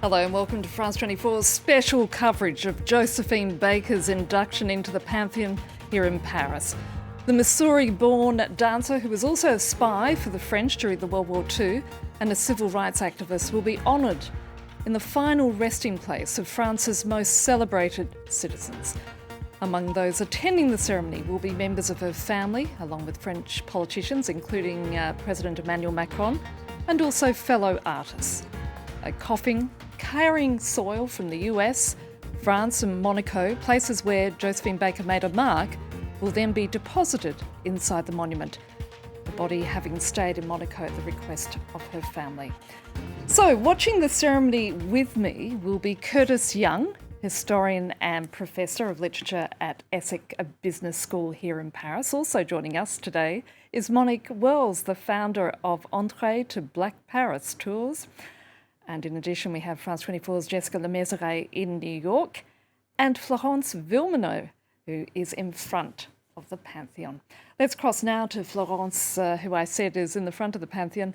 Hello and welcome to France 24's special coverage of Josephine Baker's induction into the Pantheon here in Paris. The Missouri-born dancer, who was also a spy for the French during the World War II and a civil rights activist, will be honoured in the final resting place of France's most celebrated citizens. Among those attending the ceremony will be members of her family, along with French politicians, including President Emmanuel Macron, and also fellow artists. Coughing, carrying soil from the US, France and Monaco, places where Josephine Baker made a mark, will then be deposited inside the monument, the body having stayed in Monaco at the request of her family. So, watching the ceremony with me will be Curtis Young, historian and professor of literature at Essex Business School here in Paris. Also joining us today is Monique Wells, the founder of Entrée to Black Paris Tours. And in addition, we have France 24's Jessica Lemaitre in New York and Florence Villeneuve, who is in front of the Pantheon. Let's cross now to Florence, who I said is in the front of the Pantheon.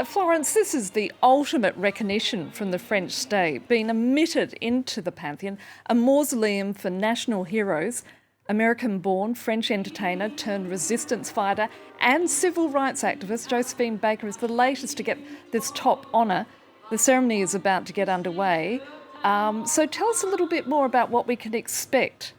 Florence, this is the ultimate recognition from the French state, being admitted into the Pantheon, a mausoleum for national heroes, American-born French entertainer turned resistance fighter and civil rights activist Josephine Baker is the latest to get this top honour. The ceremony is about to get underway. So tell us a little bit more about what we can expect.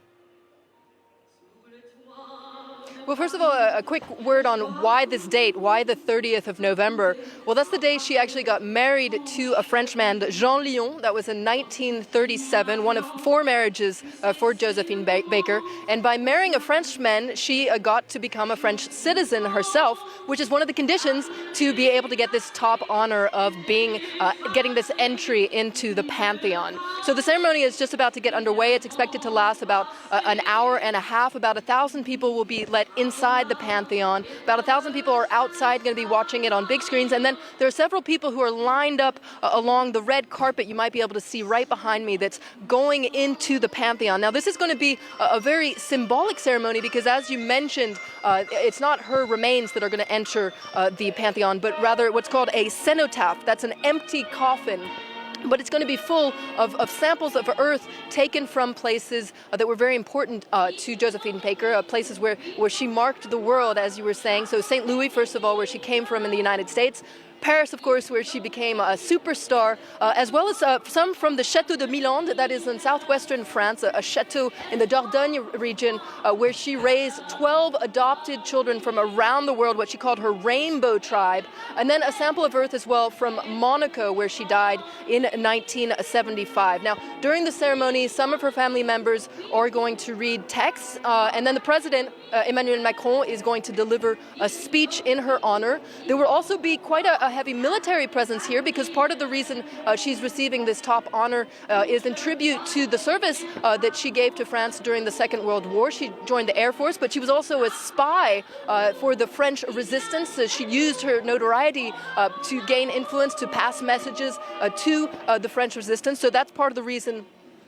Well, first of all, a quick word on why this date, why the 30th of November. Well, that's the day she actually got married to a Frenchman, Jean Lyon. That was in 1937, one of four marriages for Josephine Baker. And by marrying a Frenchman, she got to become a French citizen herself, which is one of the conditions to be able to get this top honor of getting this entry into the Pantheon. So the ceremony is just about to get underway. It's expected to last about an hour and a half. About 1,000 people will be let inside the Pantheon. About 1,000 people are outside going to be watching it on big screens. And then there are several people who are lined up along the red carpet you might be able to see right behind me that's going into the Pantheon. Now, this is going to be a very symbolic ceremony because, as you mentioned, it's not her remains that are going to enter the Pantheon, but rather what's called a cenotaph. That's an empty coffin. But it's going to be full of samples of earth taken from places that were very important to Josephine Baker, places where she marked the world, as you were saying. So St. Louis, first of all, where she came from in the United States. Paris, of course, where she became a superstar, as well as some from the Château de Milande, that is in southwestern France, a chateau in the Dordogne region, where she raised 12 adopted children from around the world, what she called her rainbow tribe. And then a sample of earth as well from Monaco, where she died in 1975. Now, during the ceremony, some of her family members are going to read texts, and then the president, Emmanuel Macron, is going to deliver a speech in her honor. There will also be quite a heavy military presence here because part of the reason she's receiving this top honor is in tribute to the service that she gave to France during the Second World War. She joined the Air Force, but she was also a spy for the French resistance. She used her notoriety to gain influence, to pass messages to the French resistance. So that's part of the reason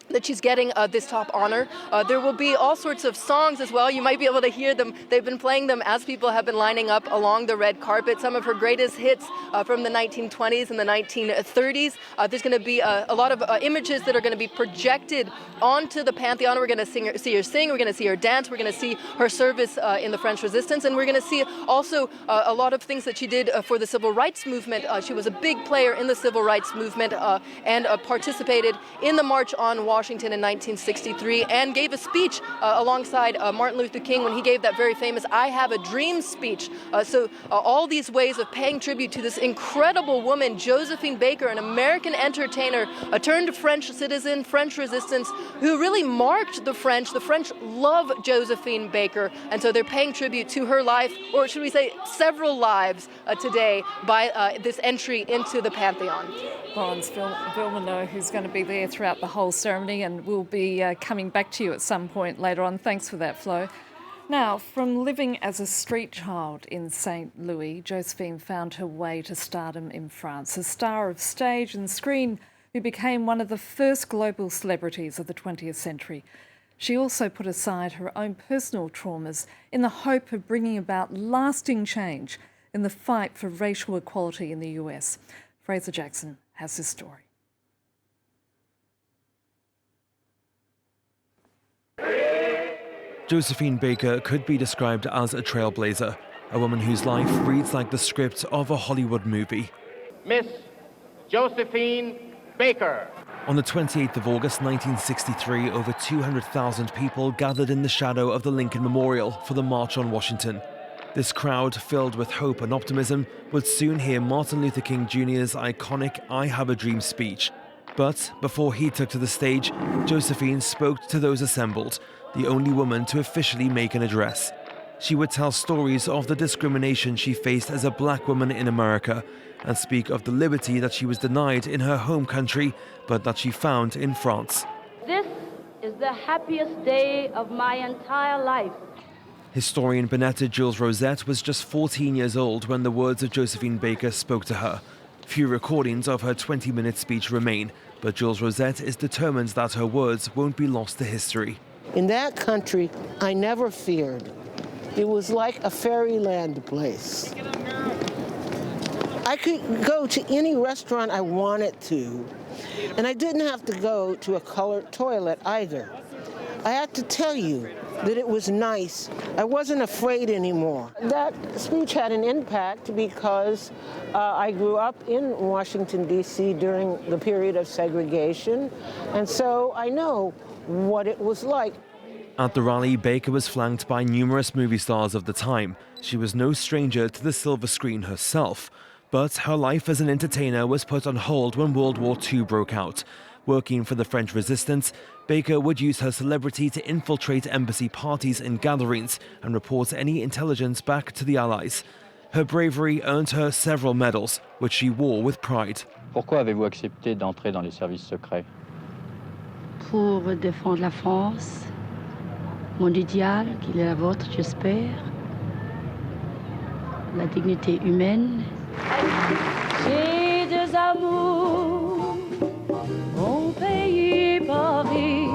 that she's getting this top honor. There will be all sorts of songs as well. You might be able to hear them. They've been playing them as people have been lining up along the red carpet. Some of her greatest hits from the 1920s and the 1930s. There's going to be a lot of images that are going to be projected onto the Pantheon. We're going to see her sing. We're going to see her dance. We're going to see her service in the French resistance. And we're going to see also a lot of things that she did for the civil rights movement. She was a big player in the civil rights movement and participated in the March on Washington in 1963 and gave a speech alongside Martin Luther King when he gave that very famous I Have a Dream speech. So all these ways of paying tribute to this incredible woman, Josephine Baker, an American entertainer, a turned French citizen, French resistance, who really marked the French. The French love Josephine Baker, and so they're paying tribute to her life, or should we say several lives today by this entry into the Pantheon. Florence Villeneuve, who's going to be there throughout the whole ceremony, and we'll be coming back to you at some point later on. Thanks for that, Flo. Now, from living as a street child in St. Louis, Josephine found her way to stardom in France, a star of stage and screen who became one of the first global celebrities of the 20th century. She also put aside her own personal traumas in the hope of bringing about lasting change in the fight for racial equality in the US. Fraser Jackson has this story. Josephine Baker could be described as a trailblazer, a woman whose life reads like the script of a Hollywood movie. Miss Josephine Baker. On the 28th of August 1963, over 200,000 people gathered in the shadow of the Lincoln Memorial for the March on Washington. This crowd, filled with hope and optimism, would soon hear Martin Luther King Jr.'s iconic I Have a Dream speech. But before he took to the stage, Josephine spoke to those assembled, the only woman to officially make an address. She would tell stories of the discrimination she faced as a black woman in America and speak of the liberty that she was denied in her home country, but that she found in France. This is the happiest day of my entire life. Historian Benetta Jules Rosette was just 14 years old when the words of Josephine Baker spoke to her. Few recordings of her 20-minute speech remain, but Jules Rosette is determined that her words won't be lost to history. In that country, I never feared. It was like a fairyland place. I could go to any restaurant I wanted to, and I didn't have to go to a colored toilet either. I had to tell you that it was nice. I wasn't afraid anymore. That speech had an impact because I grew up in Washington, D.C. during the period of segregation, and so I know what it was like. At the rally, Baker was flanked by numerous movie stars of the time. She was no stranger to the silver screen herself, but her life as an entertainer was put on hold when World War II broke out. Working for the French resistance, Baker would use her celebrity to infiltrate embassy parties and gatherings and report any intelligence back to the Allies. Her bravery earned her several medals, which she wore with pride. Pourquoi avez-vous accepté d'entrer dans les services secrets? Pour défendre la France, mon idéal, qu'il est la vôtre, j'espère, la dignité humaine. J'ai des amours, mon pays Paris.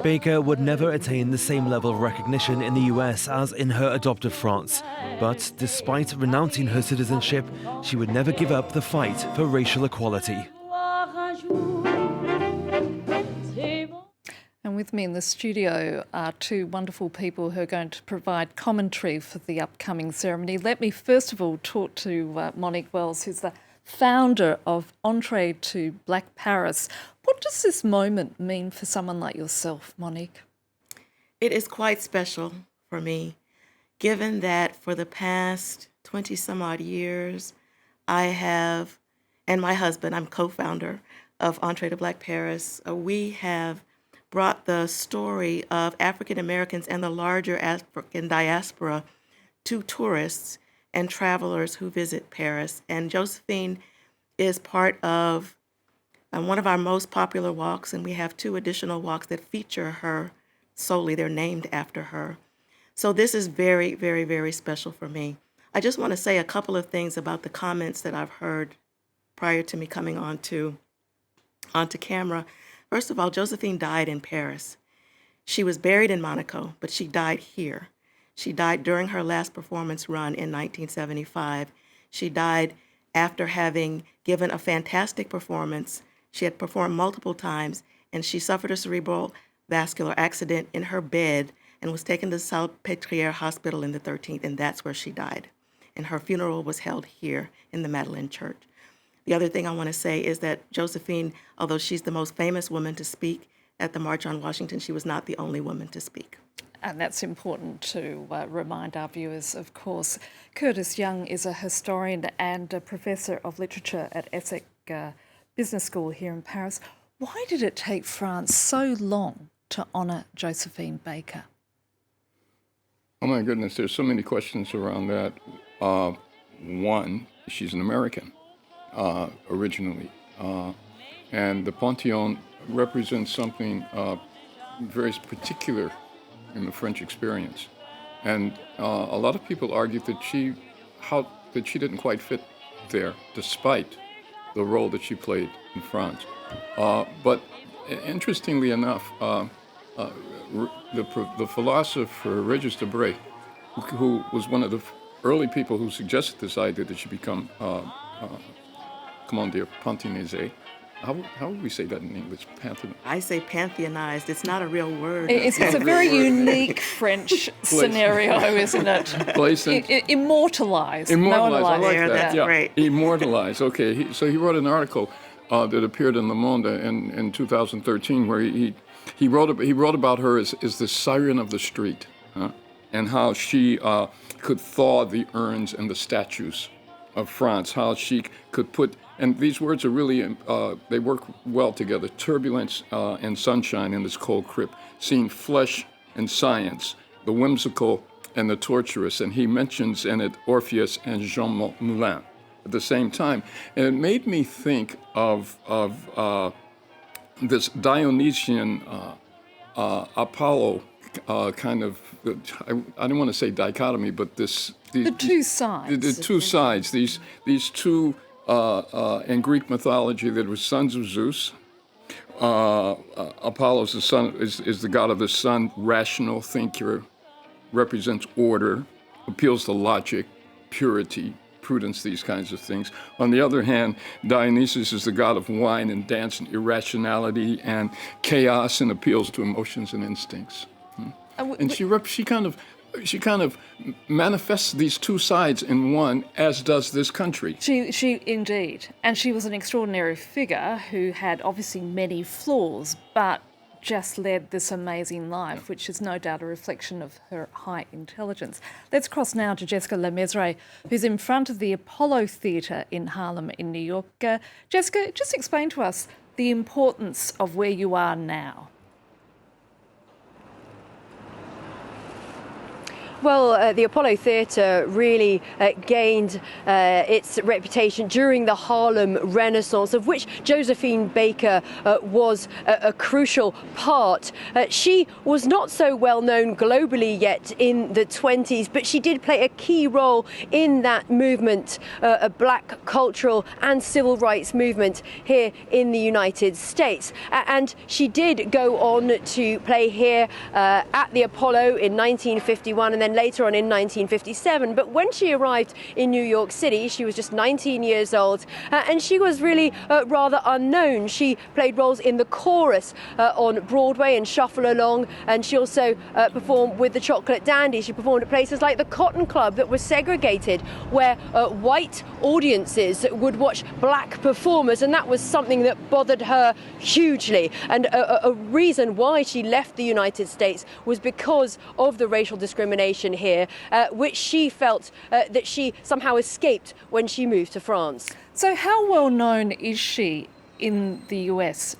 Baker would never attain the same level of recognition in the US as in her adopted France. But despite renouncing her citizenship, she would never give up the fight for racial equality. And with me in the studio are two wonderful people who are going to provide commentary for the upcoming ceremony. Let me first of all talk to Monique Wells, who's the founder of Entree to Black Paris. What does this moment mean for someone like yourself, Monique? It is quite special for me, given that for the past 20 some odd years, I have, and my husband, I'm co-founder of Entree to Black Paris, we have brought the story of African Americans and the larger African diaspora to tourists and travelers who visit Paris. And Josephine is part of one of our most popular walks, and we have two additional walks that feature her solely. They're named after her. So this is very, very, very special for me. I just want to say a couple of things about the comments that I've heard prior to me coming onto camera. First of all, Josephine died in Paris. She was buried in Monaco, but she died here. She died during her last performance run in 1975. She died after having given a fantastic performance. She had performed multiple times, and she suffered a cerebral vascular accident in her bed and was taken to Salpêtrière Hospital in the 13th, and that's where she died. And her funeral was held here in the Madeleine Church. The other thing I want to say is that Josephine, although she's the most famous woman to speak at the March on Washington, she was not the only woman to speak. And that's important to remind our viewers, of course. Curtis Young is a historian and a professor of literature at Essex Business School here in Paris. Why did it take France so long to honour Josephine Baker? Oh my goodness, there's so many questions around that. One, she's an American originally, and the Panthéon represents something very particular in the French experience. And a lot of people argue that she didn't quite fit there, despite the role that she played in France. But interestingly enough, the philosopher Regis Debray, who was one of the early people who suggested this idea that she become, comment dire, Panthéonisée, how would we say that in English? Pantheon. I say pantheonized. It's not a real word. It's a very unique French scenario, isn't it? Immortalised. Immortalised. I like that. That's great. Immortalised. Okay. So he wrote an article that appeared in Le Monde in 2013 where he wrote about her as the siren of the street, and how she could thaw the urns and the statues of France, how she could put, and these words are really, they work well together, turbulence and sunshine in this cold crypt, seeing flesh and science, the whimsical and the torturous, and he mentions in it Orpheus and Jean Moulin at the same time. And it made me think of this Dionysian Apollo kind of, I don't want to say dichotomy, but the two sides. The two sides. These two, in Greek mythology, there were sons of Zeus. Apollo is the son, is the god of the sun, rational thinker, represents order, appeals to logic, purity, prudence, these kinds of things. On the other hand, Dionysus is the god of wine and dance and irrationality and chaos, and appeals to emotions and instincts. And she kind of manifests these two sides in one, as does this country. She indeed, and she was an extraordinary figure who had obviously many flaws, but just led this amazing life, which is no doubt a reflection of her high intelligence. Let's cross now to Jessica Lemesurier, who's in front of the Apollo Theatre in Harlem in New York. Jessica, just explain to us the importance of where you are now. Well, the Apollo Theatre really gained its reputation during the Harlem Renaissance, of which Josephine Baker was a crucial part. She was not so well known globally yet in the 20s, but she did play a key role in that movement, a black cultural and civil rights movement here in the United States. And she did go on to play here at the Apollo in 1951 and then later on in 1957. But when she arrived in New York City, she was just 19 years old, and she was really rather unknown. She played roles in the chorus on Broadway and Shuffle Along, and she also performed with the Chocolate Dandy. She performed at places like the Cotton Club that was segregated, where white audiences would watch black performers, and that was something that bothered her hugely. And a reason why she left the United States was because of the racial discrimination here, which she felt that she somehow escaped when she moved to France. So how well known is she in the US?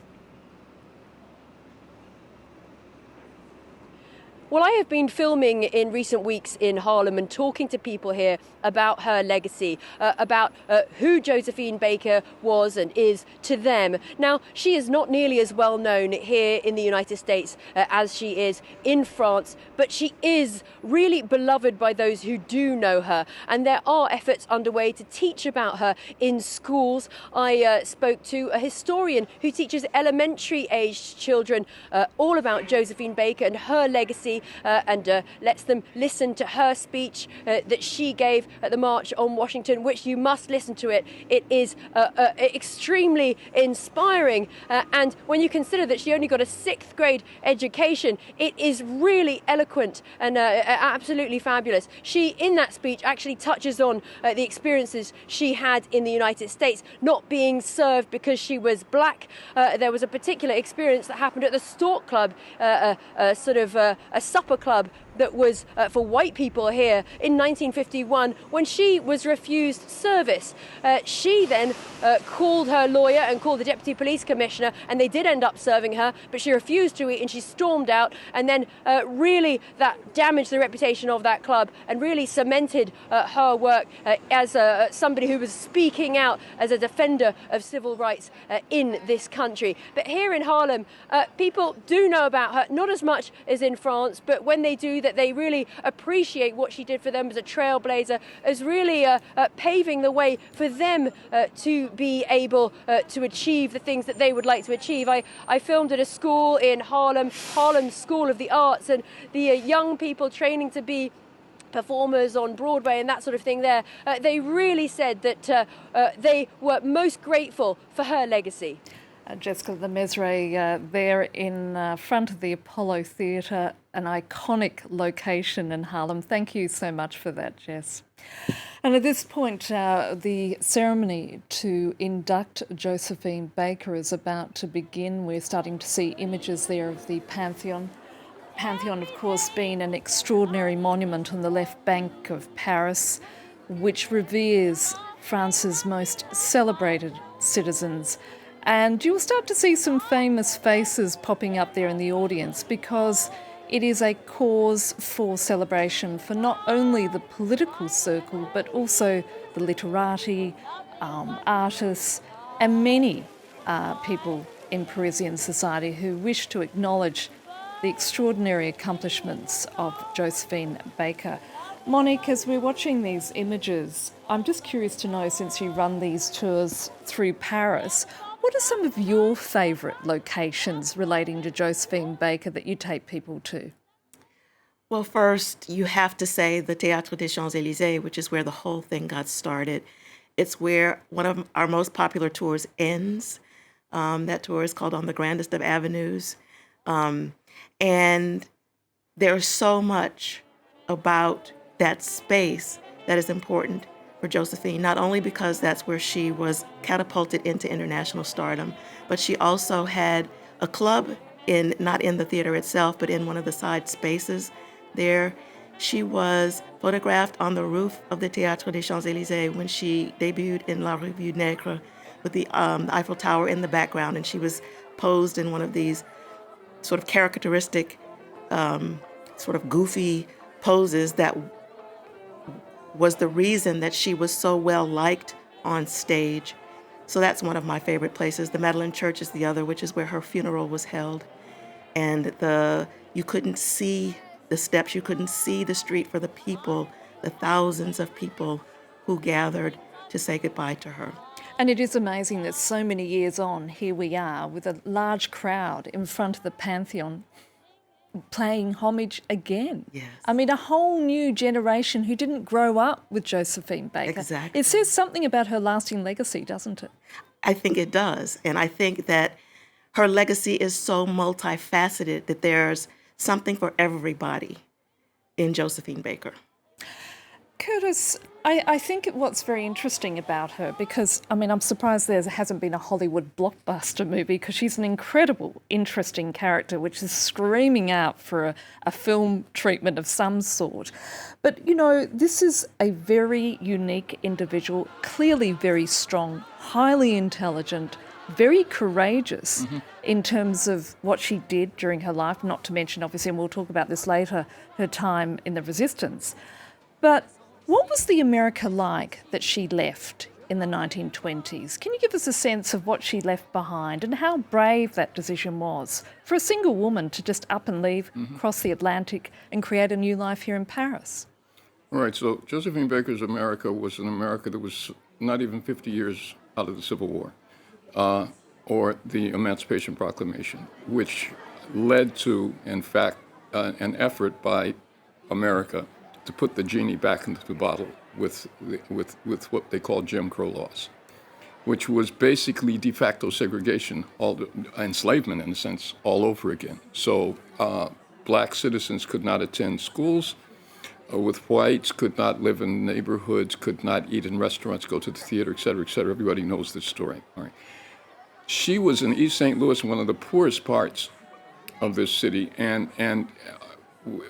Well, I have been filming in recent weeks in Harlem and talking to people here about her legacy, about who Josephine Baker was and is to them. Now, she is not nearly as well known here in the United States as she is in France, but she is really beloved by those who do know her. And there are efforts underway to teach about her in schools. I spoke to a historian who teaches elementary-aged children all about Josephine Baker and her legacy, and lets them listen to her speech that she gave at the March on Washington, which you must listen to it. It is extremely inspiring, and when you consider that she only got a 6th grade education, it is really eloquent and absolutely fabulous. She, in that speech, actually touches on the experiences she had in the United States, not being served because she was black. There was a particular experience that happened at the Stork Club, a supper club that was for white people here in 1951 when she was refused service. She then called her lawyer and called the deputy police commissioner, and they did end up serving her, but she refused to eat and she stormed out, and then really that damaged the reputation of that club and really cemented her work as somebody who was speaking out as a defender of civil rights in this country. But here in Harlem, people do know about her, not as much as in France, but when they do, that they really appreciate what she did for them as a trailblazer, as really paving the way for them to be able to achieve the things that they would like to achieve. I filmed at a school in Harlem School of the Arts, and the young people training to be performers on Broadway and that sort of thing there, they really said that they were most grateful for her legacy. Jessica Lemessurier there in front of the Apollo Theatre, an iconic location in Harlem. Thank you so much for that, Jess. And at this point, the ceremony to induct Josephine Baker is about to begin. We're starting to see images there of the Pantheon. Pantheon, of course, being an extraordinary monument on the left bank of Paris, which reveres France's most celebrated citizens. And you'll start to see some famous faces popping up there in the audience because it is a cause for celebration for not only the political circle but also the literati, artists and many people in Parisian society who wish to acknowledge the extraordinary accomplishments of Josephine Baker. Monique, as we're watching these images, I'm just curious to know, since you run these tours through Paris, what are some of your favourite locations relating to Josephine Baker that you take people to? Well, first, you have to say the Théâtre des Champs-Élysées, which is where the whole thing got started. It's where one of our most popular tours ends. That tour is called On the Grandest of Avenues. And there's so much about that space that is important for Josephine, not only because that's where she was catapulted into international stardom, but she also had a club not in the theater itself, but in one of the side spaces there. She was photographed on the roof of the Théâtre des Champs-Élysées when she debuted in La Revue Nègre with the Eiffel Tower in the background, and she was posed in one of these sort of characteristic, sort of goofy poses that was the reason that she was so well liked on stage. So that's one of my favorite places. The Madeleine Church is the other, which is where her funeral was held. And you couldn't see the steps, you couldn't see the street for the people, the thousands of people who gathered to say goodbye to her. And it is amazing that so many years on, here we are with a large crowd in front of the Pantheon paying homage again. Yes. I mean, a whole new generation who didn't grow up with Josephine Baker. Exactly. It says something about her lasting legacy, doesn't it? I think it does. And I think that her legacy is so multifaceted that there's something for everybody in Josephine Baker. Curtis, I think what's very interesting about her, because, I mean, I'm surprised there hasn't been a Hollywood blockbuster movie, because she's an incredible, interesting character which is screaming out for a film treatment of some sort. But, you know, this is a very unique individual, clearly very strong, highly intelligent, very courageous in terms of what she did during her life, not to mention, obviously, and we'll talk about this later, her time in the resistance. But what was the America like that she left in the 1920s? Can you give us a sense of what she left behind and how brave that decision was for a single woman to just up and leave, cross the Atlantic and create a new life here in Paris? All right, so Josephine Baker's America was an America that was not even 50 years out of the Civil War or the Emancipation Proclamation, which led to, in fact, an effort by America to put the genie back into the bottle with what they call Jim Crow laws, which was basically de facto segregation, enslavement in a sense, all over again. So black citizens could not attend schools with whites, could not live in neighborhoods, could not eat in restaurants, go to the theater, et cetera, et cetera. Everybody knows this story. All right. She was in East St. Louis, one of the poorest parts of this city, and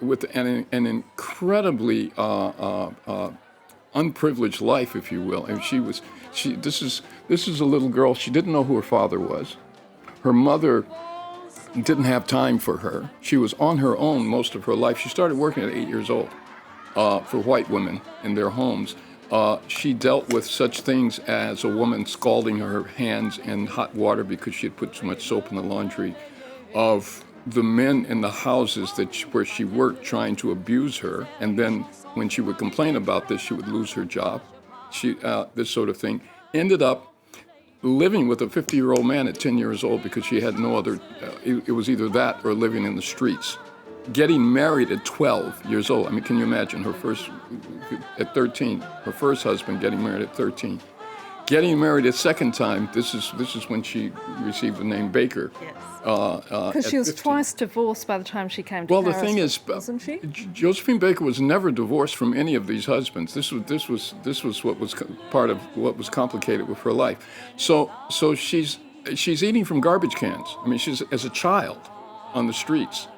with an incredibly unprivileged life, if you will. And this is a little girl. She didn't know who her father was. Her mother didn't have time for her. She was on her own most of her life. She started working at 8 years old for white women in their homes. She dealt with such things as a woman scalding her hands in hot water because she had put too much soap in the laundry, of the men in the houses where she worked trying to abuse her, and then when she would complain about this, she would lose her job. This sort of thing. Ended up living with a 50-year-old man at 10 years old because she had no other, it was either that or living in the streets. Getting married at 12 years old. I mean, can you imagine at 13, her first husband getting married at 13. Getting married a second time, this is when she received the name Baker. Yes. Because she was 15. twice divorced by the time she came to Well, Paris. the thing is, wasn't she? Josephine Baker was never divorced from any of these husbands. This was what was part of what was complicated with her life. So she's eating from garbage cans. I mean, she's as a child on the streets.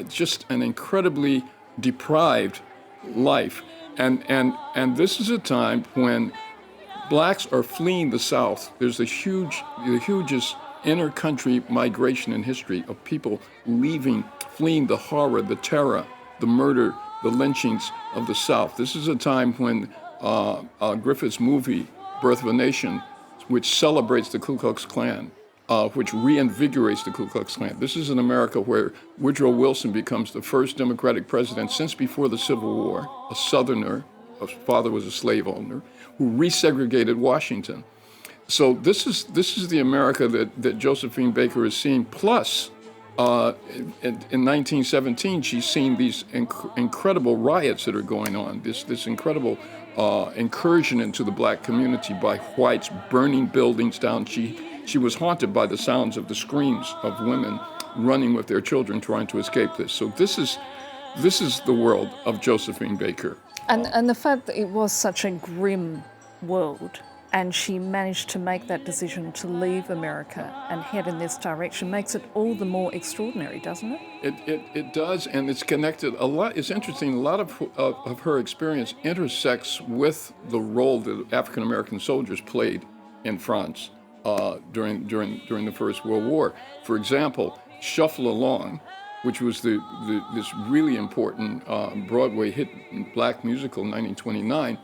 Just an incredibly deprived life, and this is a time when blacks are fleeing the South. There's the hugest inter-country migration in history of people fleeing the horror, the terror, the murder, the lynchings of the South. This is a time when Griffith's movie, Birth of a Nation, which celebrates the Ku Klux Klan, which reinvigorates the Ku Klux Klan. This is an America where Woodrow Wilson becomes the first Democratic president since before the Civil War, a Southerner, his father was a slave owner, who resegregated Washington. So this is the America that Josephine Baker is seeing. Plus, in 1917, she's seen these incredible riots that are going on. This incredible incursion into the black community by whites, burning buildings down. She was haunted by the sounds of the screams of women running with their children trying to escape this. So this is the world of Josephine Baker. And the fact that it was such a grim world, and she managed to make that decision to leave America and head in this direction makes it all the more extraordinary, doesn't it? It does, and it's connected a lot. It's interesting. A lot of her experience intersects with the role that African American soldiers played in France during the First World War. For example, Shuffle Along, which was this really important Broadway hit black musical in 1929,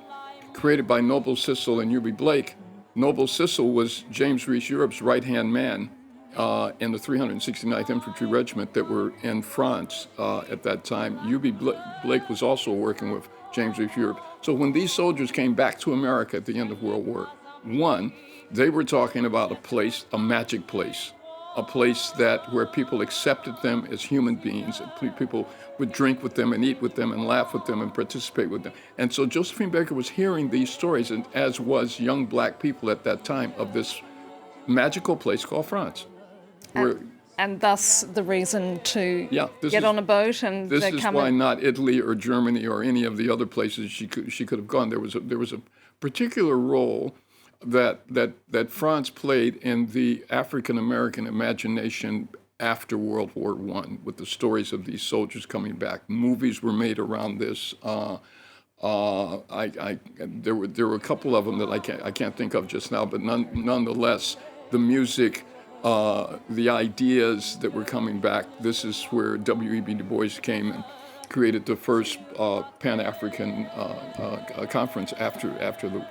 created by Noble Sissel and Eubie Blake. Noble Sissel was James Reese Europe's right-hand man in the 369th Infantry Regiment that were in France at that time. Eubie Blake was also working with James Reese Europe. So when these soldiers came back to America at the end of World War I, they were talking about a place, a magic place, a place where people accepted them as human beings, and people would drink with them and eat with them and laugh with them and participate with them. And so Josephine Baker was hearing these stories, and as was young black people at that time, of this magical place called France. And thus the reason to get on a boat and this is why not Italy or Germany or any of the other places she could have gone. There was a particular role that France played in the African American imagination after World War I, with the stories of these soldiers coming back. Movies were made around this. There were a couple of them that I can't think of just now, but nonetheless, the music, the ideas that were coming back. This is where W.E.B. Du Bois came and created the first Pan-African conference after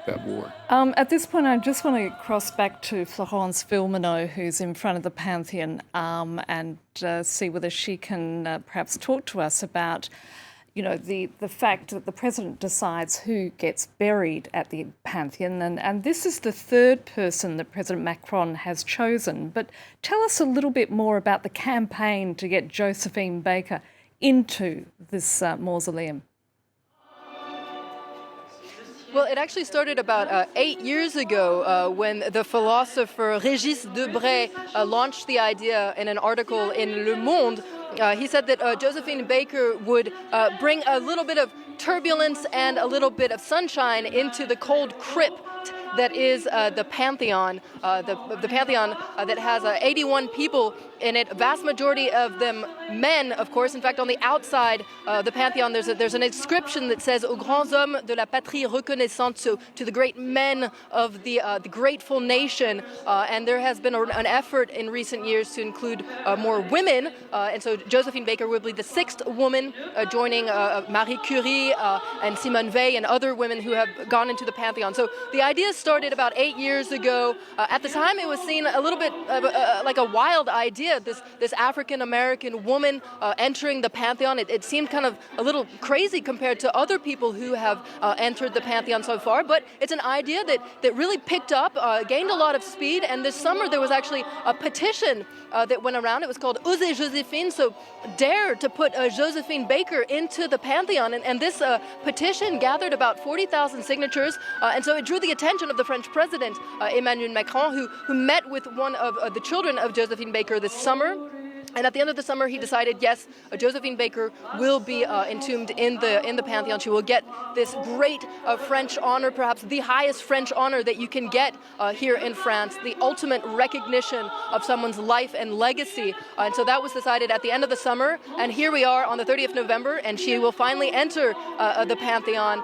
that war. At this point, I just want to cross back to Florence Villeminot, who's in front of the Pantheon, and see whether she can perhaps talk to us about, the fact that the president decides who gets buried at the Pantheon, and this is the third person that President Macron has chosen. But tell us a little bit more about the campaign to get Josephine Baker into this mausoleum. Well, it actually started about 8 years ago when the philosopher Régis Debray launched the idea in an article in Le Monde. He said that Josephine Baker would bring a little bit of turbulence and a little bit of sunshine into the cold crypt that is the Pantheon, the Pantheon that has 81 people in it, vast majority of them men, of course. In fact, on the outside the Pantheon, there's an inscription that says "Aux grands hommes de la patrie reconnaissante," so to the great men of the grateful nation. And there has been an effort in recent years to include more women, and so Josephine Baker will be the sixth woman, joining Marie Curie and Simone Weil and other women who have gone into the Pantheon. So the idea started about 8 years ago. At the time, it was seen a little bit like a wild idea, this African-American woman entering the Pantheon. It seemed kind of a little crazy compared to other people who have entered the Pantheon so far, but it's an idea that really picked up, gained a lot of speed, and this summer there was actually a petition that went around. It was called Osez Joséphine, so dare to put Josephine Baker into the Pantheon, and this petition gathered about 40,000 signatures, and so it drew the attention of the French president, Emmanuel Macron, who met with one of the children of Josephine Baker this summer. And at the end of the summer, he decided, yes, Josephine Baker will be entombed in the Pantheon. She will get this great French honor, perhaps the highest French honor that you can get here in France, the ultimate recognition of someone's life and legacy. And so that was decided at the end of the summer. And here we are on the 30th of November, and she will finally enter the Pantheon.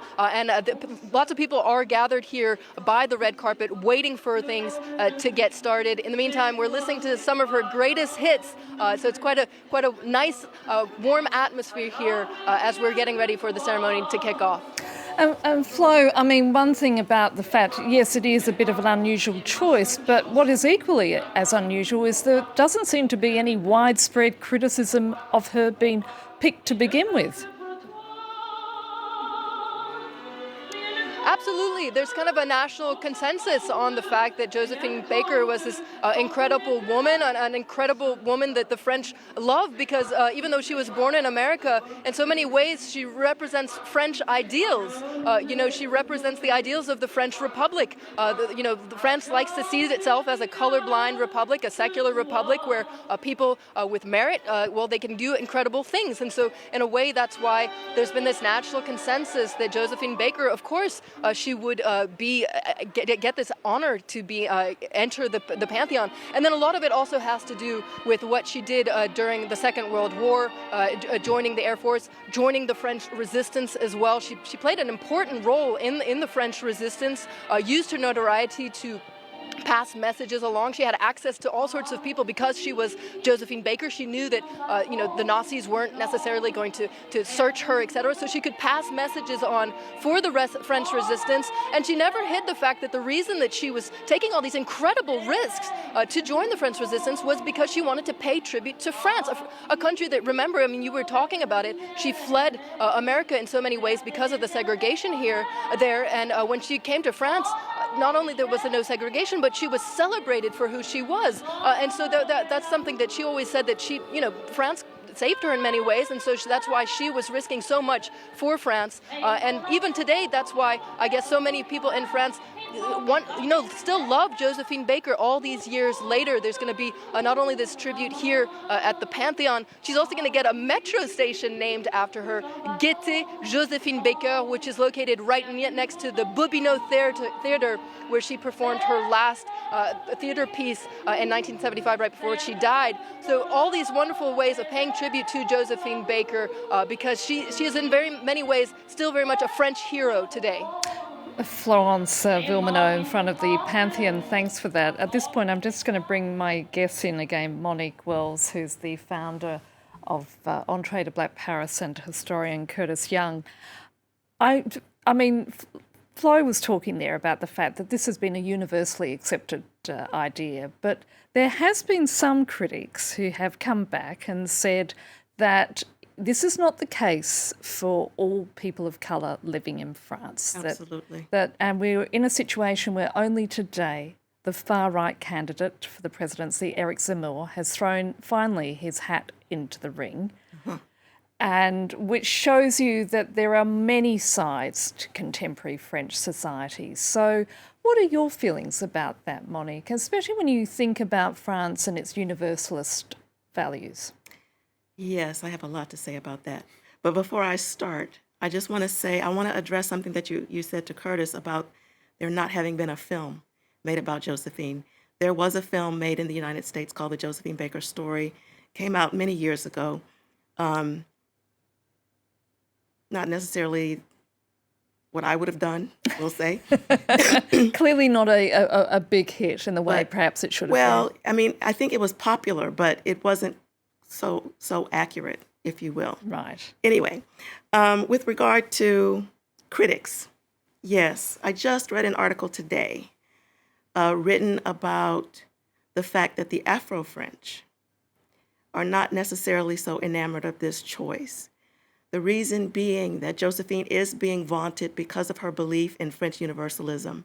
Lots of people are gathered here by the red carpet, waiting for things to get started. In the meantime, we're listening to some of her greatest hits. So it's quite a nice, warm atmosphere here as we're getting ready for the ceremony to kick off. And Flo, I mean, one thing about the fact, yes, it is a bit of an unusual choice, but what is equally as unusual is there doesn't seem to be any widespread criticism of her being picked to begin with. Absolutely. There's kind of a national consensus on the fact that Josephine Baker was this incredible woman, an incredible woman that the French love because even though she was born in America, in so many ways she represents French ideals. She represents the ideals of the French Republic. France likes to see itself as a colorblind republic, a secular republic where people with merit, they can do incredible things. And so in a way, that's why there's been this national consensus that Josephine Baker, of course, she would get this honor to be enter the Pantheon. And then a lot of it also has to do with what she did during the Second World War, joining the Air Force, joining the French resistance as well. She played an important role in the French resistance, used her notoriety to pass messages along. She had access to all sorts of people because she was Josephine Baker. She knew that the Nazis weren't necessarily going to search her, etc. So she could pass messages on for the French resistance. And she never hid the fact that the reason that she was taking all these incredible risks to join the French resistance was because she wanted to pay tribute to France, a country that, remember, I mean, you were talking about it. She fled America in so many ways because of the segregation there. And when she came to France, not only there was no segregation, but she was celebrated for who she was. And so that's something that she always said that she, France saved her in many ways, and so that's why she was risking so much for France. And even today, that's why I guess so many people in France still love Josephine Baker all these years later. There's going to be not only this tribute here at the Pantheon, she's also going to get a metro station named after her, Gaîté Josephine Baker, which is located right next to the Bobino Theater, where she performed her last theater piece in 1975, right before she died. So all these wonderful ways of paying tribute to Josephine Baker because she is in very many ways still very much a French hero today. Florence Villeminot in front of the Pantheon, thanks for that. At this point, I'm just going to bring my guests in again, Monique Wells, who's the founder of Entree to Black Paris, and historian Curtis Young. I mean, Flo was talking there about the fact that this has been a universally accepted idea, but there has been some critics who have come back and said that this is not the case for all people of colour living in France. Absolutely. And we're in a situation where only today the far-right candidate for the presidency, Eric Zemmour, has thrown finally his hat into the ring, and which shows you that there are many sides to contemporary French society. So what are your feelings about that, Monique, especially when you think about France and its universalist values? Yes, I have a lot to say about that. But before I start, I just want to say, I want to address something that you said to Curtis about there not having been a film made about Josephine. There was a film made in the United States called The Josephine Baker Story. Came out many years ago. Not necessarily what I would have done, we'll say. Clearly not a big hit in the way perhaps it should have been. Well, I mean, I think it was popular, but it wasn't so accurate, if you will. Right. Anyway, with regard to critics, yes, I just read an article today written about the fact that the Afro-French are not necessarily so enamored of this choice. The reason being that Josephine is being vaunted because of her belief in French universalism,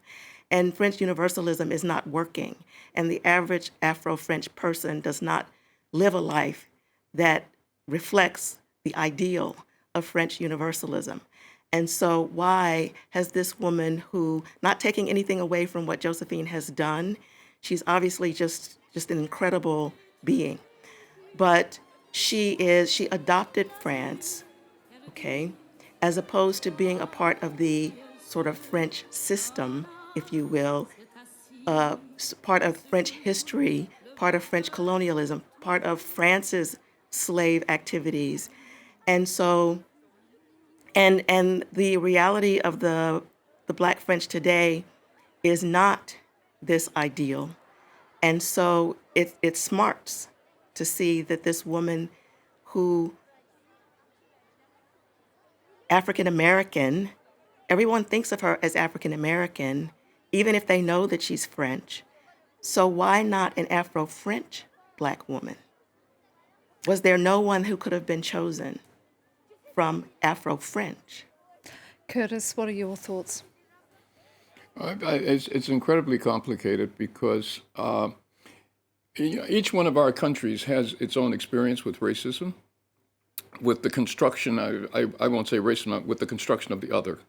and French universalism is not working, and the average Afro-French person does not live a life that reflects the ideal of French universalism. And so why has this woman who, not taking anything away from what Josephine has done, she's obviously just an incredible being, but she adopted France, okay, as opposed to being a part of the sort of French system, if you will, part of French history, part of French colonialism, part of France's slave activities. And so, and the reality of the Black French today is not this ideal. And so it smarts to see that this woman who, African American, everyone thinks of her as African American, even if they know that she's French. So why not an Afro-French Black woman? Was there no one who could have been chosen from Afro-French? Curtis, what are your thoughts? It's incredibly complicated because each one of our countries has its own experience with racism, with the construction, I won't say racism, with the construction of the other.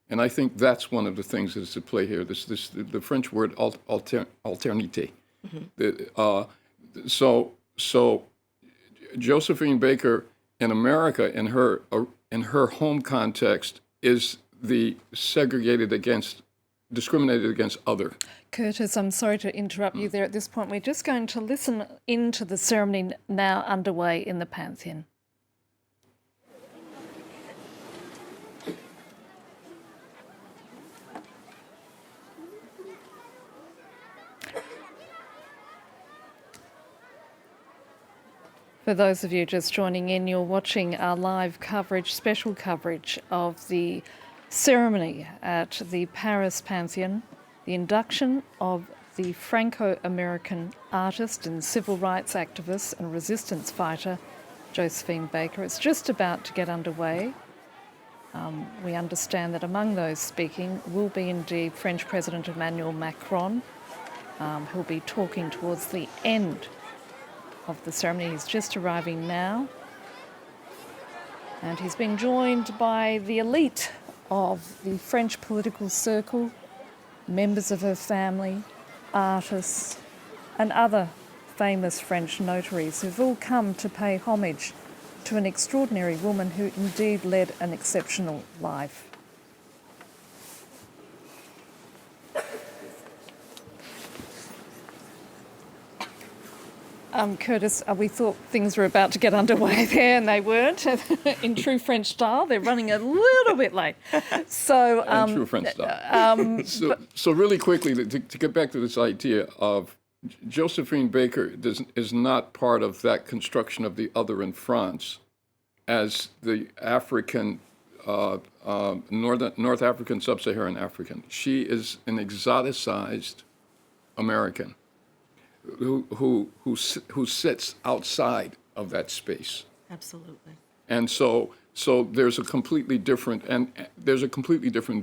And I think that's one of the things that's at play here, the French word alternité. Mm-hmm. So Josephine Baker in America, in her home context, is the discriminated against other. Curtis, I'm sorry to interrupt you there at this point. We're just going to listen into the ceremony now underway in the Pantheon. For those of you just joining in, you're watching our live coverage, special coverage of the ceremony at the Paris Pantheon, the induction of the Franco-American artist and civil rights activist and resistance fighter, Josephine Baker. It's just about to get underway. We understand that among those speaking will be indeed French President Emmanuel Macron, who'll be talking towards the end of the ceremony. He's just arriving now, and he's been joined by the elite of the French political circle, members of her family, artists, and other famous French notaries who've all come to pay homage to an extraordinary woman who indeed led an exceptional life. Curtis, we thought things were about to get underway there, and they weren't. In true French style, they're running a little bit late. So, in true French style. So really quickly, to get back to this idea of Josephine Baker is not part of that construction of the other in France as the African, North African, Sub-Saharan African. She is an exoticized American who sits outside of that space. Absolutely. And so there's a completely different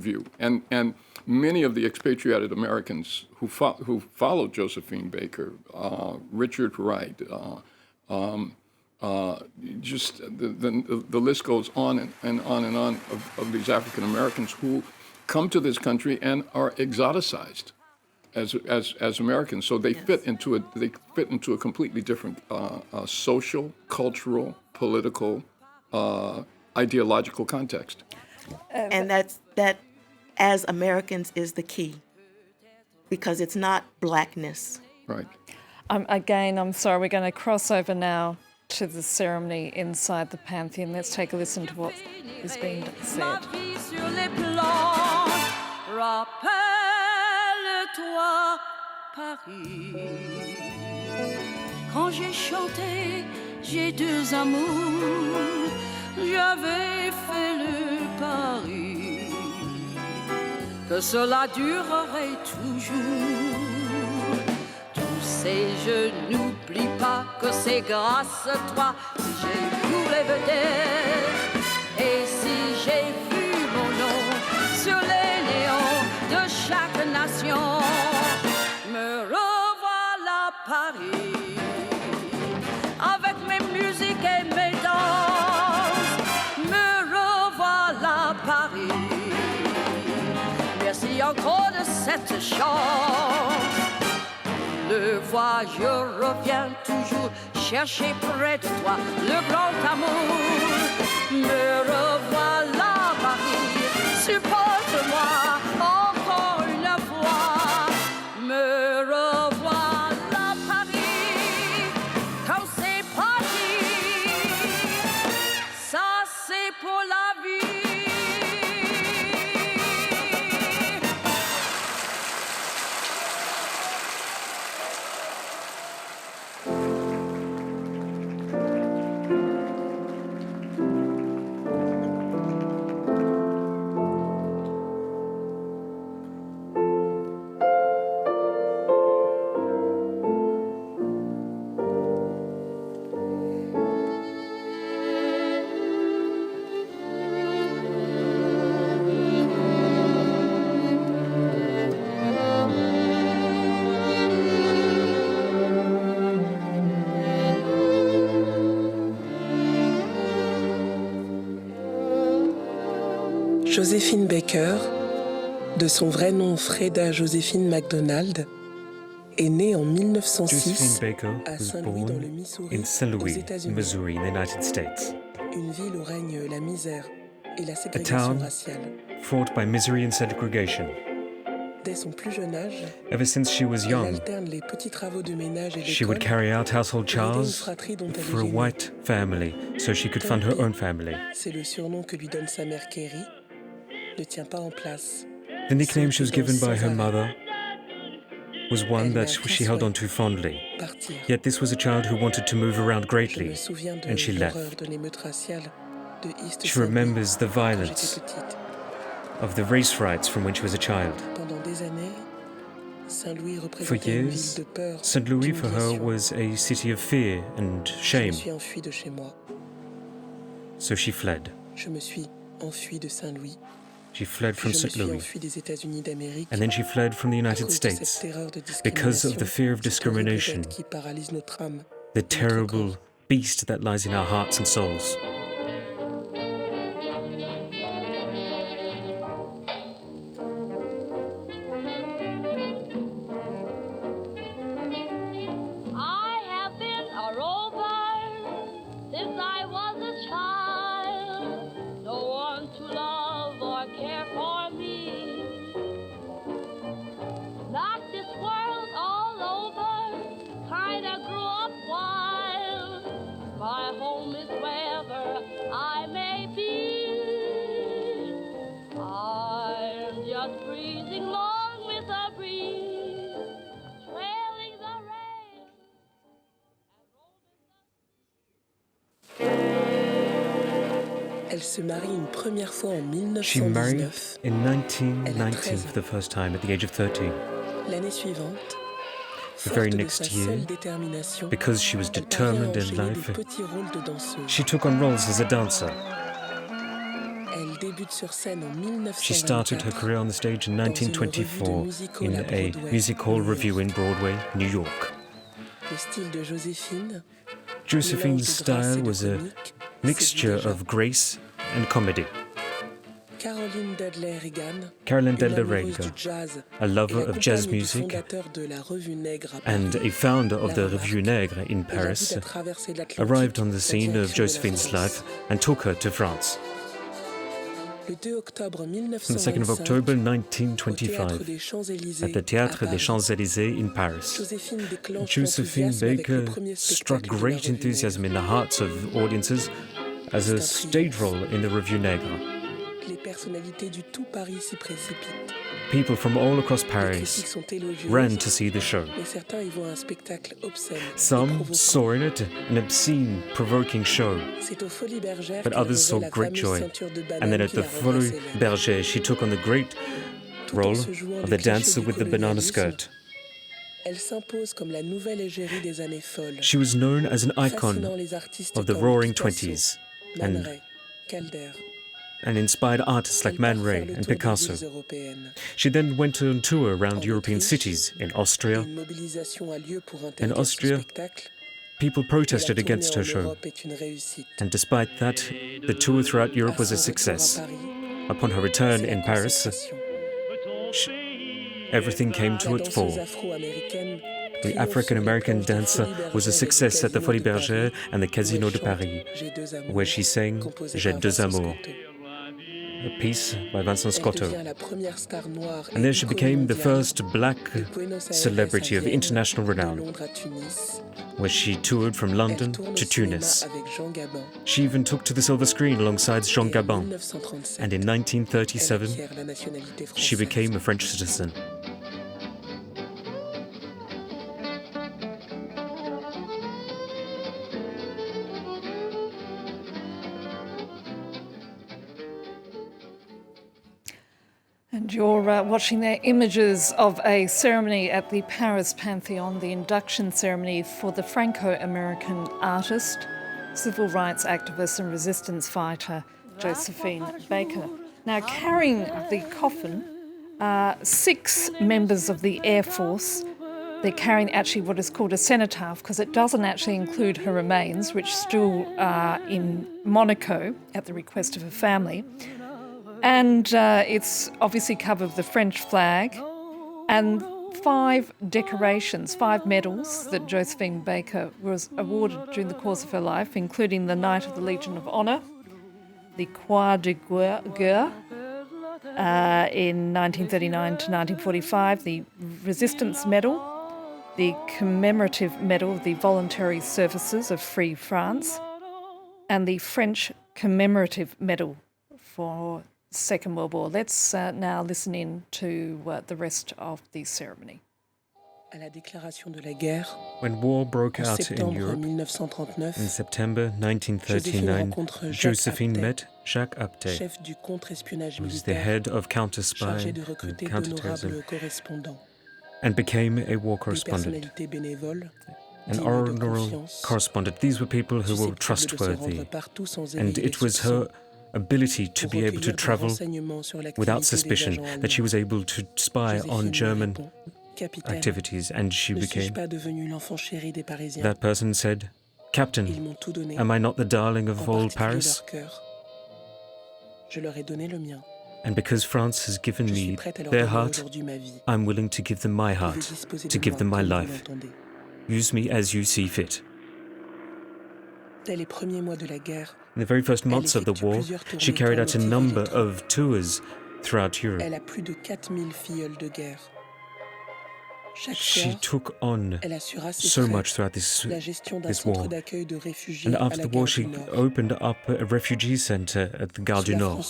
view. And many of the expatriated Americans who followed Josephine Baker, Richard Wright, just the list goes on and on and on of these African Americans who come to this country and are exoticized as Americans. So they fit into a completely different social, cultural, political, ideological context. And that as Americans is the key, because it's not blackness. Right. Again, I'm sorry, we're going to cross over now to the ceremony inside the Pantheon. Let's take a listen to what is being said. Rappelle-toi Paris. Quand j'ai chanté, j'ai deux amours, j'avais fait le pari que cela durerait toujours. Tu sais, je n'oublie pas que c'est grâce à toi si j'ai vu les vedettes et si j'ai vu mon nom sur les néons de chaque nation. Me revoilà Paris avec mes musiques et mes danses. Me revoilà Paris cette chance. Le vois, je reviens toujours chercher près de toi le grand amour. Me revoilà Paris, supporte-moi encore une fois. Me revoilà Paris, quand c'est parti, ça c'est pour la vie. Josephine Baker, de son vrai nom Freda Josephine MacDonald, est née en 1906 à Saint-Louis dans le Missouri, aux États-Unis. Missouri, in the United States. Une ville où règne la misère et la A ségrégation town raciale. fraught by misery and segregation. Dès son plus jeune âge, Ever since she was elle young, alterne les petits travaux de ménage et she would d'école carry out household pour aider une chores fratrie dont elle for a est l'aînée. white family so she could fund her own family. C'est le surnom que lui donne sa mère Kerry, ne tient pas en place. The nickname she was given by her mother was one that she held on to fondly. Partir. Yet this was a child who wanted to move around Je greatly, me souviens de and she l'horreur left. de l'émeute raciale de East She Saint-Louis remembers the quand j'étais violence petite. of the race riots from when she was a child. Pendant des années, Saint-Louis For représentait une ville years, de peur, St. Louis for her d'humiliation. was a city of fear and Je me shame, suis enfuie de chez moi. so she fled. Je me suis enfuie de Saint-Louis. She fled Puis from je me St. suis Louis, enfuie des États-Unis d'Amérique and then she fled from the à United cause de cette States terreur de because of the fear of cette horrible discrimination, bête qui paralyse notre âme. the terrible beast that lies in our hearts and souls. I have been a rover since I was a child. No one to love or care for me. Not this world all over, kinda grew up wild. My home is wherever I may be. I'm just breathing along with the breeze, trailing the rain. Elle se marie une première fois en She married 1919. in Elle a 1919 13 for the first time at the age of 13. L'année suivante, The very forte de next sa year, seule détermination, because she was elle parvient à determined in enchaîner life, de petits rôles de danseuse. she took on roles as a dancer. Elle débute sur scène en She started her 1924 career on the stage in 1924 in a music hall revue in Broadway, New York. Le style de Joséphine, Josephine's mélange de grâce et style de was a comique, mixture séduit déjà. of grace and comedy. Caroline Dudley Reagan, Caroline une Dudley amoureuse Reagan, du jazz, a et lover la of jazz compagne du music fondateur de la Revue Nègre à and Paris, a founder of the la Revue remarque Nègre in et Paris, l'invite à traverser l'Atlantique arrived on the en scene of direction de la Josephine's France. life and took her to France. Le 2 octobre On the 2nd of 1925, October au Théâtre 1925, des Champs-Élysées, at the à Théâtre des Paris, Champs-Élysées in Paris, Joséphine déclenche Josephine l'enthousiasme avec le Baker premier struck spectacle de la great Revue enthusiasm Nègre. in the hearts of audiences as a stage role in the Revue Nègre. Les personnalités du tout Paris s'y précipitent. People from all across Les Paris critiques sont élogieuses, ran to see the show. mais certains y voient un spectacle obscène et Some provoquant. saw in it an obscene, provoking show, C'est aux Folies Bergères but qu'elle others saw revêt la great fameuse joy. ceinture de And then banane at qui the la rendra Folie célèbre. Bergère, she took on the great Tout en role se jouant of des the clichés dancer du with the banana colonialisme, skirt. elle s'impose comme la nouvelle égérie des années folles, She was known as an icon fascinant les artistes of the comme roaring Picasso, 20s Man and, Ray, Calder. and inspired artists like Elle Man part Ray faire le and tour des Picasso. villes européennes. She then went on tour around En European Autriche, cities. In Austria, Une mobilisation a lieu pour in interdire ce Austria, spectacle, people mais la protested tournée against en her show. Europe est une réussite. And despite that, the tour throughout Europe À was a son retour à success. Paris, Upon her return c'est la in Paris, consécration. everything came to its fore. The African-American dancer was a success at the Folies Bergère and the Casino de Paris, where she sang J'ai deux amours, a piece by Vincent Scotto. And there she became the first black celebrity of international renown, where she toured from London to Tunis. She even took to the silver screen alongside Jean Gabin, and in 1937 she became a French citizen. And you're watching there images of a ceremony at the Paris Pantheon, the induction ceremony for the Franco-American artist, civil rights activist and resistance fighter Josephine Baker. Now, carrying the coffin are 6 members of the Air Force. They're carrying actually what is called a cenotaph because it doesn't actually include her remains, which still are in Monaco at the request of her family. And it's obviously covered with the French flag and 5 decorations, 5 medals that Josephine Baker was awarded during the course of her life, including the Knight of the Legion of Honour, the Croix de Guerre in 1939 to 1945, the Resistance Medal, the Commemorative Medal of the Voluntary Services of Free France, and the French Commemorative Medal for Second World War. Let's now listen in to the rest of the ceremony. When war broke out in Europe, in September 1939, Josephine met Jacques Aptet, who was the head of counter-spy and counter-terrorism, and became a war correspondent, an oral correspondent. These were people who were trustworthy, and it was her ability to be able to travel without suspicion that she was able to spy on German activities, and she became... That person said, "Captain, am I not the darling of all Paris?" And because France has given me their heart, I'm willing to give them my heart, to give them my life. Use me as you see fit. In the very first months of the war, she carried out a number of tours throughout Europe. She took on so much throughout this war. And after the war, she opened up a refugee center at the Gare du Nord.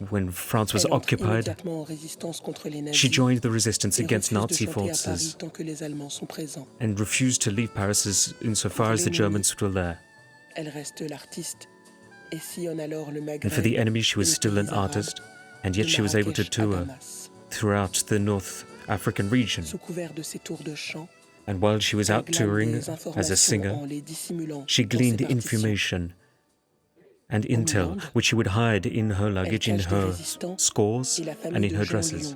When France was occupied, she joined the resistance against Nazi forces and refused to leave Paris insofar as the Germans were there. And for the enemy, she was still an artist, and yet she was able to tour throughout the North African region. And while she was out touring as a singer, she gleaned information and intel, which she would hide in her luggage, in her scores, and in her dresses.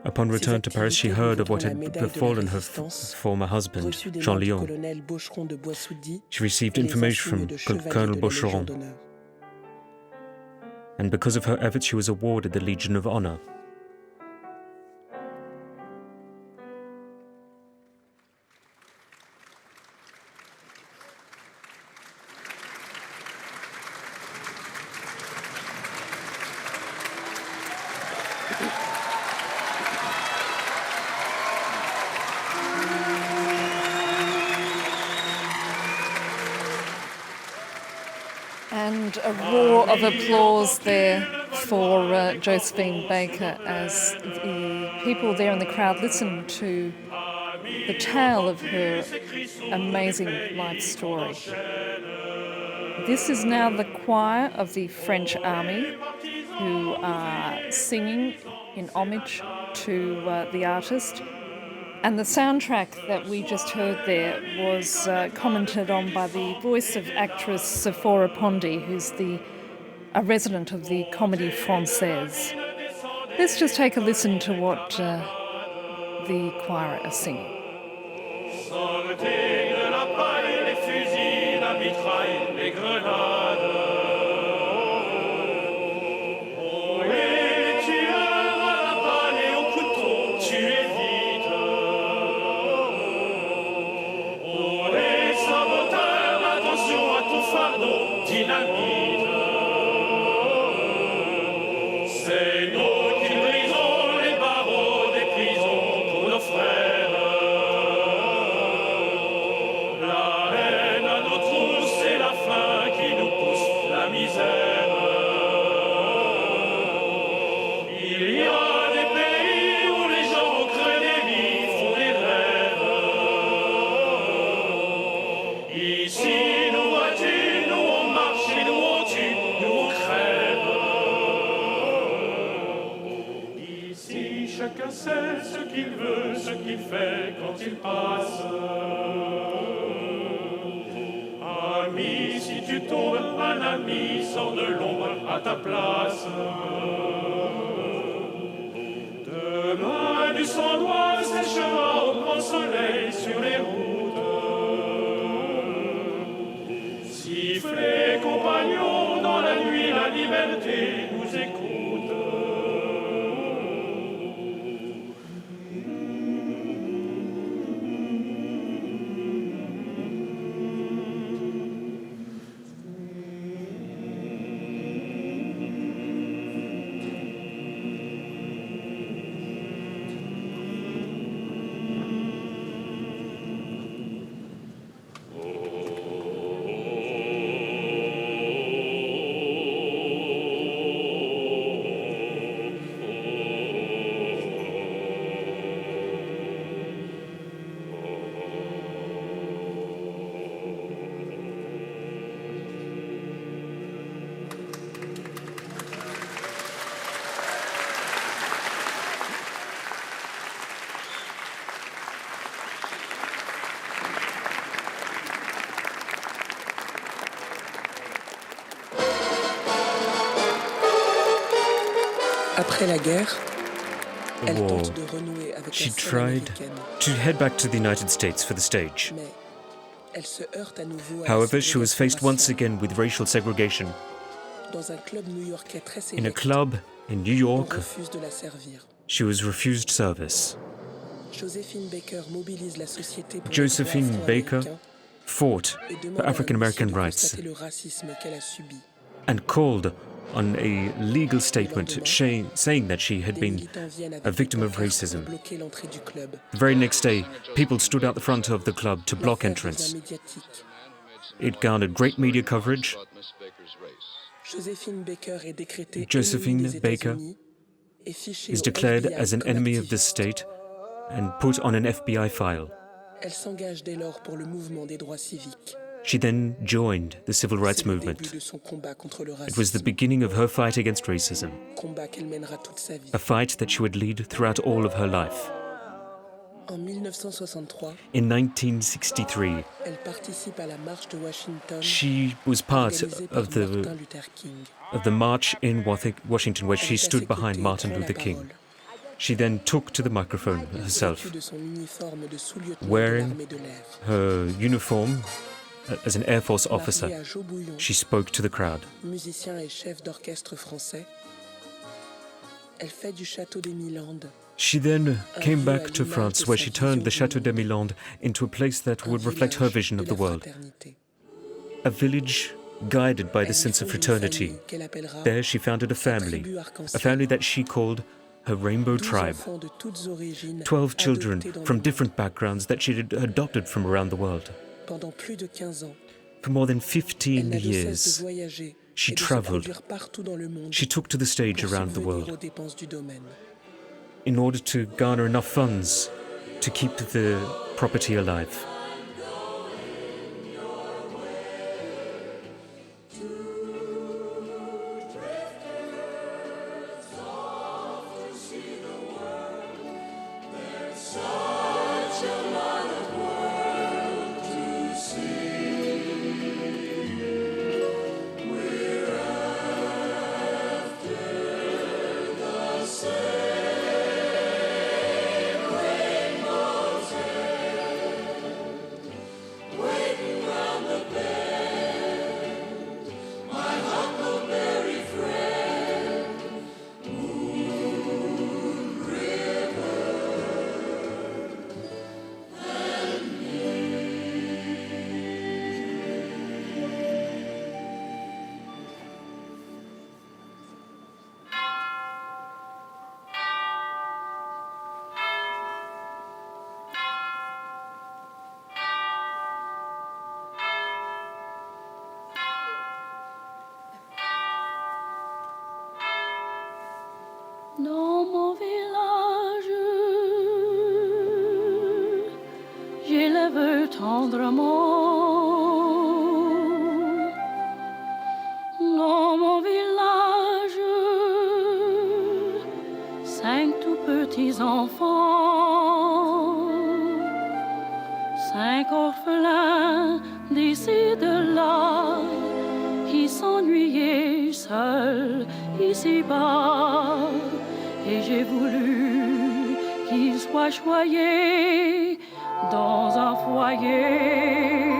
Upon return to Paris, she heard of what had befallen her former husband, Jean Lyon. She received information from Colonel Beaucheron. And because of her efforts, she was awarded the Legion of Honour. And a roar of applause there for Josephine Baker as the people there in the crowd listened to the tale of her amazing life story. This is now the choir of the French army who are singing in homage to the artist. And the soundtrack that we just heard there was commented on by the voice of actress Sephora Pondy, who's a resident of the Comédie Française. Let's just take a listen to what the choir are singing. Tueur ce qu'il fait quand il passe. Ami, si tu tombes, un ami sort de l'ombre à ta place. Demain, du sang noir séchera au grand soleil sur les routes. Sifflez, compagnons, dans la nuit, la liberté nous écoute. Après la guerre, The war, she tried to head back to the United States for the stage. However, she was faced once again with racial segregation. In a club in New York, she was refused service. Josephine Baker fought for African American rights and called on a legal statement saying that she had been a victim of racism. The very next day, people stood out the front of the club to block entrance. It garnered great media coverage. Josephine Baker is declared as an enemy of the state and put on an FBI file. She then joined the civil rights movement. It was the beginning of her fight against racism, a fight that she would lead throughout all of her life. In 1963, she was part of the march in Washington where she stood behind Martin Luther King. She then took to the microphone herself, wearing her uniform as an Air Force officer. She spoke to the crowd. She then came back to France, where she turned the Château des Milandes into a place that would reflect her vision of the world. A village guided by the sense of fraternity. There she founded a family that she called her Rainbow Tribe. 12 children from different backgrounds that she had adopted from around the world. For more than 15 years, she traveled. She took to the stage around the world in order to garner enough funds to keep the property alive. Dans mon village, j'élève tendrement. Dans mon village, 5 tout petits enfants. 5 orphelins d'ici de là, qui s'ennuyaient seuls ici-bas. Et j'ai voulu qu'ils soient choyés dans un foyer.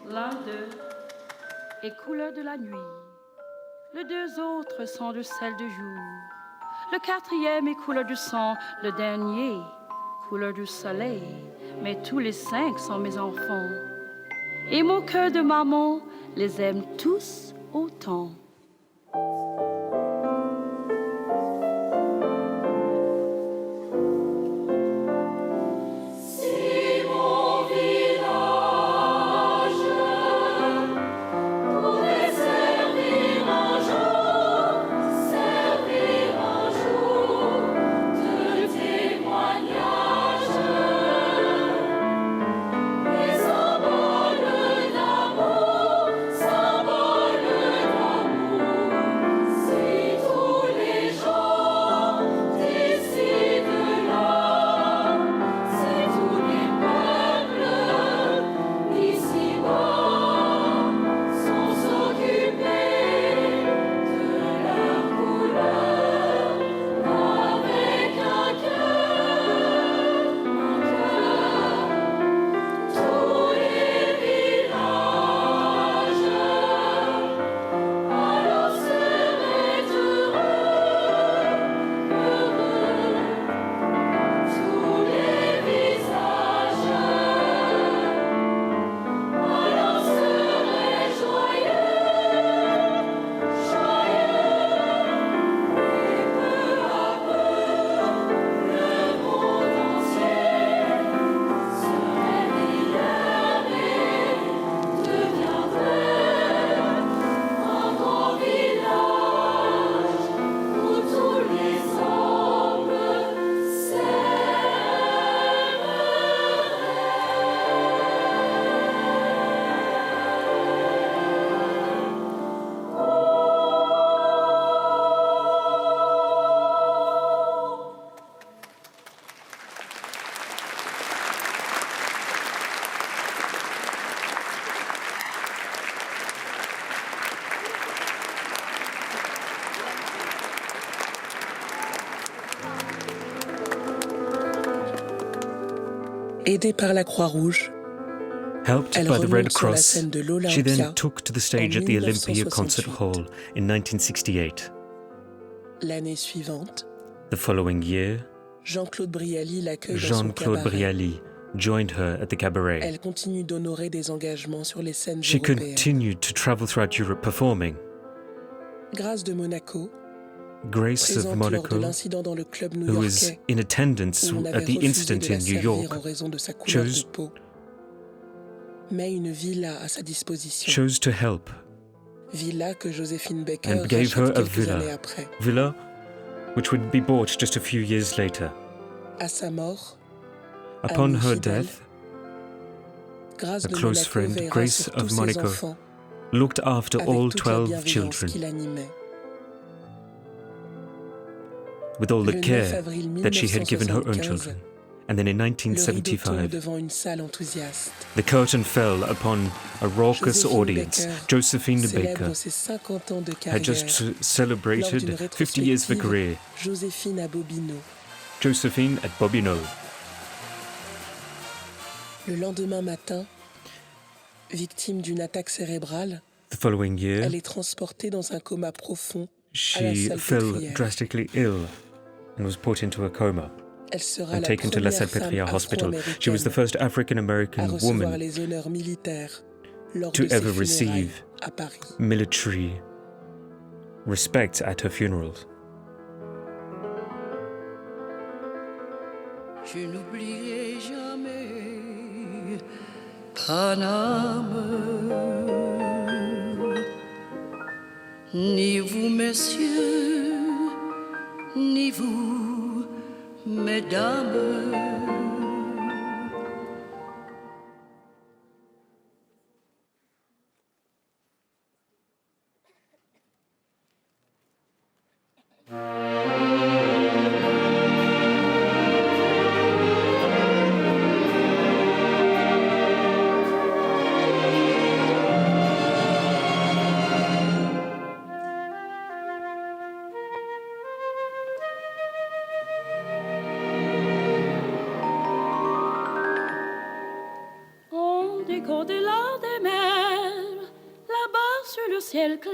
L'un d'eux est couleur de la nuit, les deux autres sont de celle du jour, le quatrième est couleur du sang, le dernier couleur du soleil, mais tous les 5 sont mes enfants. Et mon cœur de maman les aime tous autant. Aidée par la Croix-Rouge, helped elle by the Red remonte sur la Cross, scène de she then l'Olympia took to the stage en at the Olympia Concert 1968. Hall in 1968. L'année suivante, The following year, Jean-Claude Brialy l'accueille dans son Jean-Claude cabaret. Brialy joined her at the cabaret. Elle continue d'honorer des engagements sur les scènes She européennes. continued to travel throughout Europe performing. Grâce de Monaco, Grace of présente lors de Monaco, l'incident dans le club who was new-yorkais in attendance où on at avait the refusé incident de la in New servir York, en raison de sa couleur de chose, peau, met une villa à sa disposition. chose to help Villa que Josephine Baker and gave her rachète a quelques années villa, après. villa which would be bought just a few years later. À sa mort, Upon amie her fidèle, death, Grace a de close Monaco friend, veillera Grace sur of tous ses Monaco, enfants looked after avec all toute la 12 bienveillance children qui l'animait. with all the Le 9 care avril that she had given her own 1975, children. And then in le rideau tombe 1975, devant une salle enthousiaste. the curtain fell upon a raucous Josephine audience. Baker Josephine célèbre Baker ses 50 ans de had just carrière lors celebrated d'une 50 years of rétrospective career. Joséphine à Bobino. Josephine at Bobino. Le lendemain matin, victime d'une attaque cérébrale, The following year, elle est transportée dans un coma profond à la she salle fell pétrière. drastically ill and was put into a coma Elle sera and la taken to La première Salpêtrière femme Hospital. She was the afro-américaine first à African-American recevoir woman les honneurs militaires lors to de ses ever funérailles receive à Paris. military respect at her funerals. Je n'oublierai jamais Paname, ni vous, messieurs, ni vous, mesdames. Au-delà des mers, là-bas sur le ciel clair,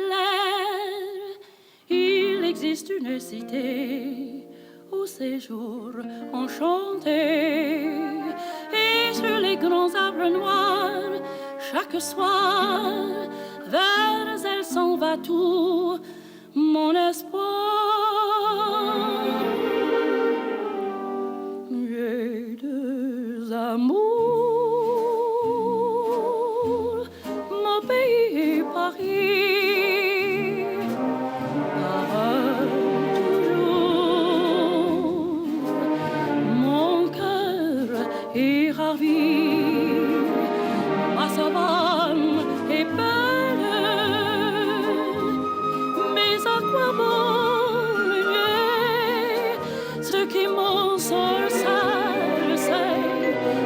il existe une cité au séjour enchanté. Et sur les grands arbres noirs, chaque soir, vers elle s'en va tout mon espoir. J'ai deux amours, mon pays et Paris, parole toujours, mon cœur est ravi, ma savane est belle, mais à quoi bon nier ce qui m'ensorcelle, c'est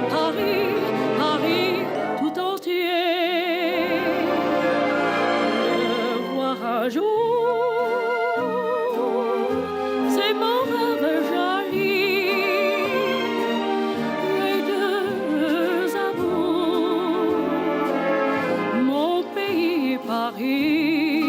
Paris, Paris tout entier. Le voir un jour, c'est mon rêve joli. Les deux amours, mon pays Paris.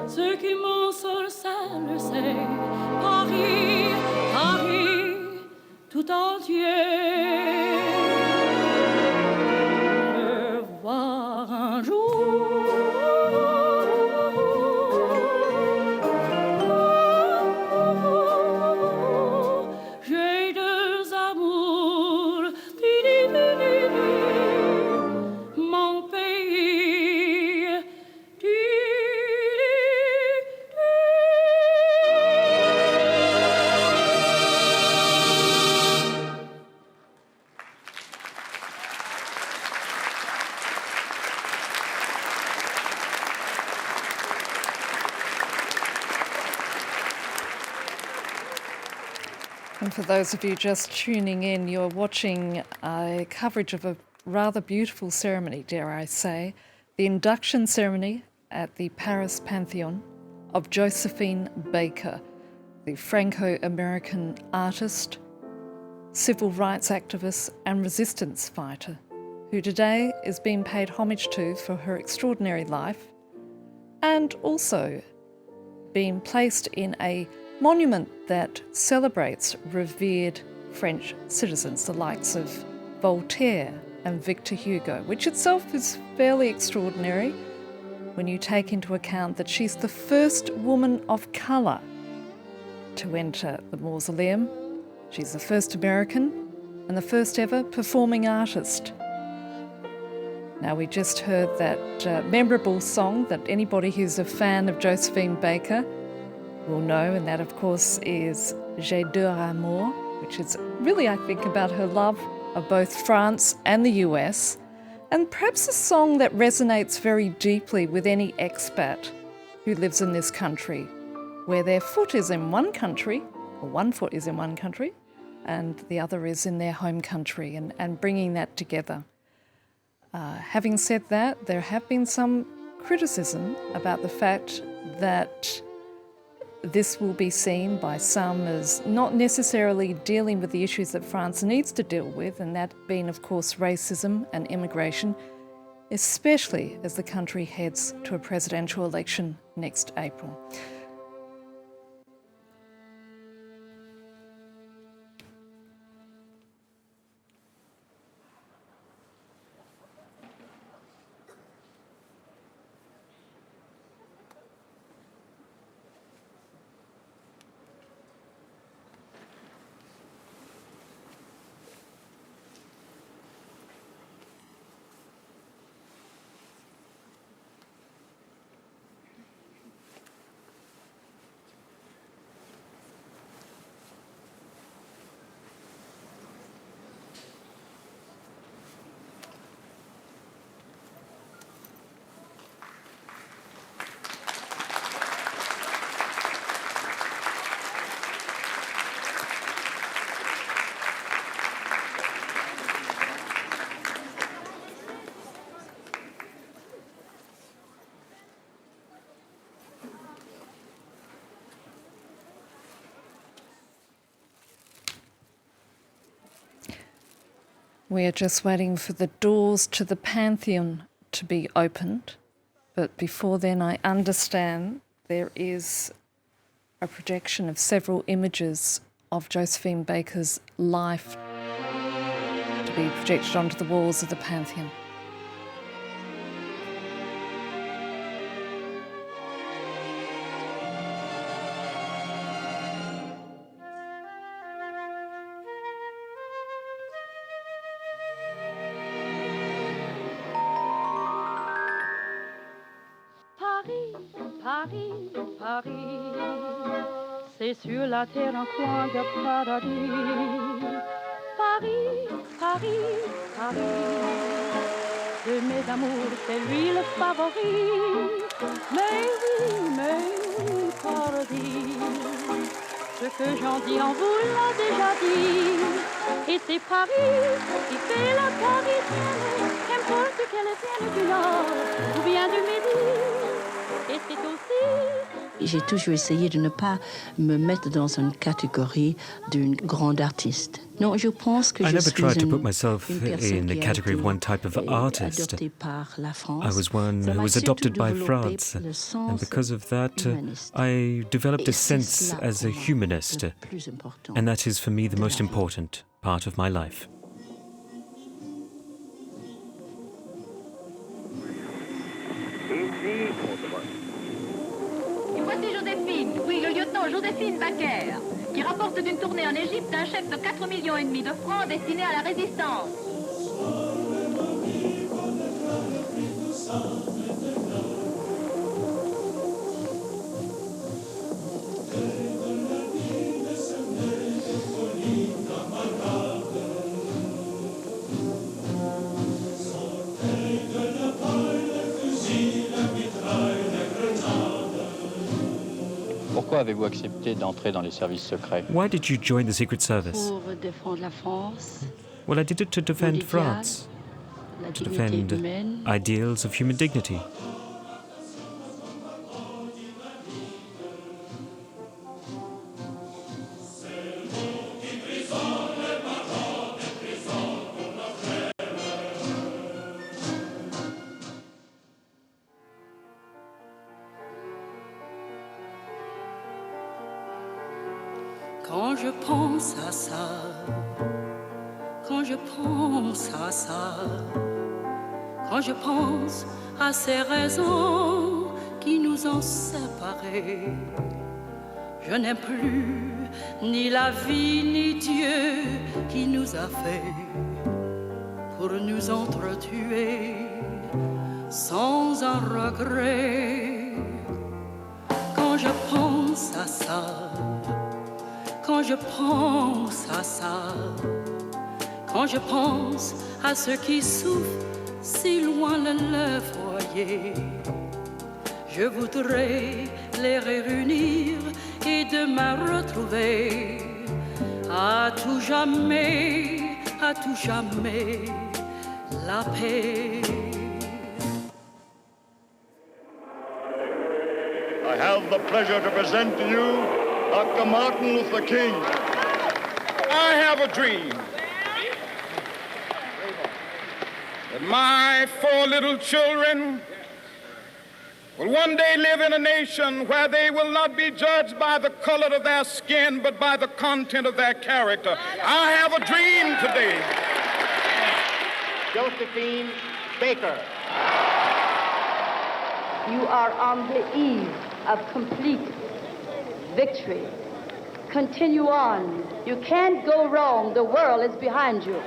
Ce qui m'ensorcelle, c'est Paris, Paris tout entier. Le voir un jour, j'ai deux amours, mon pays. And for those of you just tuning in, you're watching a coverage of a rather beautiful ceremony, dare I say, the induction ceremony at the Paris Pantheon of Josephine Baker, the Franco-American artist, civil rights activist and resistance fighter, who today is being paid homage to for her extraordinary life and also being placed in a monument that celebrates revered French citizens, the likes of Voltaire and Victor Hugo, which itself is fairly extraordinary when you take into account that she's the first woman of colour to enter the mausoleum. She's the first American and the first ever performing artist. Now, we just heard that memorable song that anybody who's a fan of Josephine Baker will know, and that, of course, is J'ai deux amours, which is really, I think, about her love of both France and the US, and perhaps a song that resonates very deeply with any expat who lives in this country, where their foot is in one country, or one foot is in one country, and the other is in their home country, and bringing that together. Having said that, there have been some criticism about the fact that this will be seen by some as not necessarily dealing with the issues that France needs to deal with, and that being, of course, racism and immigration, especially as the country heads to a presidential election next April. We are just waiting for the doors to the Pantheon to be opened. But before then, I understand there is a projection of several images of Josephine Baker's life to be projected onto the walls of the Pantheon. Paris, Paris, c'est sur la terre un coin de paradis. Paris, Paris, Paris, de mes amours, c'est lui le favori. Mais oui, paradis, ce que j'en dis en vous l'a déjà dit. Et c'est Paris qui fait la Parisienne, qu'importe qu'elle vienne du Nord ou bien du Midi. J'ai toujours essayé de ne pas me mettre dans une catégorie d'une grande artiste. Non, je pense que I never tried to put myself in the category of one type of artist. I was one who was adopted by France, and because of that, I developed a sense as a humanist, and that is for me the most important part of my life. Josephine Baker, qui rapporte d'une tournée en Égypte un chèque de 4,5 millions de francs destiné à la résistance. Pourquoi avez-vous accepté d'entrer dans les services secrets? Why did you join the Secret Service? Pour défendre la France. Well, I did it to defend France, to defend ideals of human dignity. Quand je pense à ça, quand je pense à ça, quand je pense à ces raisons qui nous ont séparés, je n'aime plus ni la vie ni Dieu qui nous a fait pour nous entretuer sans un regret. Quand je pense à ça, quand je pense à ça, quand je pense à ceux qui souffrent si loin de leur foyer, je voudrais les réunir et demain retrouver à tout jamais la paix. I have the pleasure to present to you Dr. Martin Luther King. I have a dream that my 4 little children will one day live in a nation where they will not be judged by the color of their skin, but by the content of their character. I have a dream today. Josephine Baker. You are on the eve of complete victory. Continue on. You can't go wrong. The world is behind you.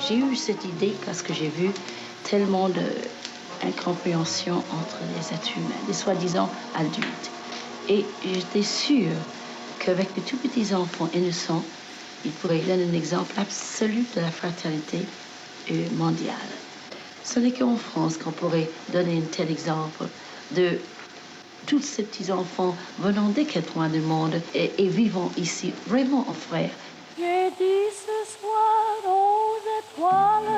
J'ai eu cette idée parce que j'ai vu tellement d'incompréhension entre les êtres humains, des soi-disant adultes. Et j'étais sûre qu'avec les tout petits enfants innocents, ils pourraient donner un exemple absolu de la fraternité mondiale. Ce n'est qu'en France qu'on pourrait donner un tel exemple de tous ces petits enfants venant des 4 coins du monde et vivant ici vraiment en frères. J'ai dit ce soir aux étoiles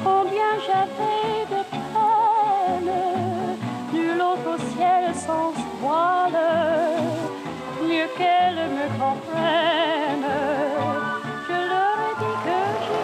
combien j'avais de peine, nul autre ciel sans voile, mieux qu'elles me comprennent. Je leur ai dit que j'y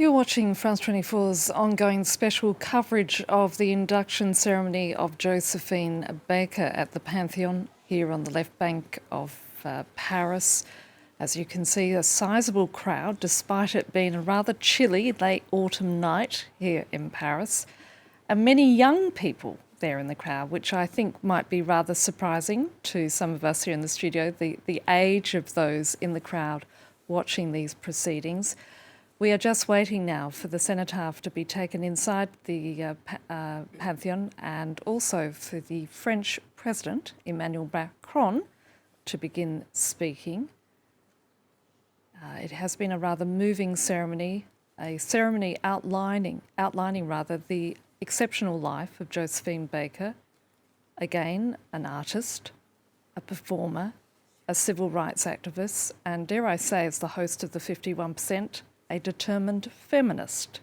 You're watching France 24's ongoing special coverage of the induction ceremony of Josephine Baker at the Pantheon here on the left bank of Paris. As you can see, a sizable crowd, despite it being a rather chilly late autumn night here in Paris, and many young people there in the crowd, which I think might be rather surprising to some of us here in the studio, the age of those in the crowd watching these proceedings. We are just waiting now for the cenotaph to be taken inside the Pantheon, and also for the French President, Emmanuel Macron, to begin speaking. It has been a rather moving ceremony, a ceremony outlining the exceptional life of Josephine Baker, again an artist, a performer, a civil rights activist, and dare I say, as the host of the 51%, a determined feminist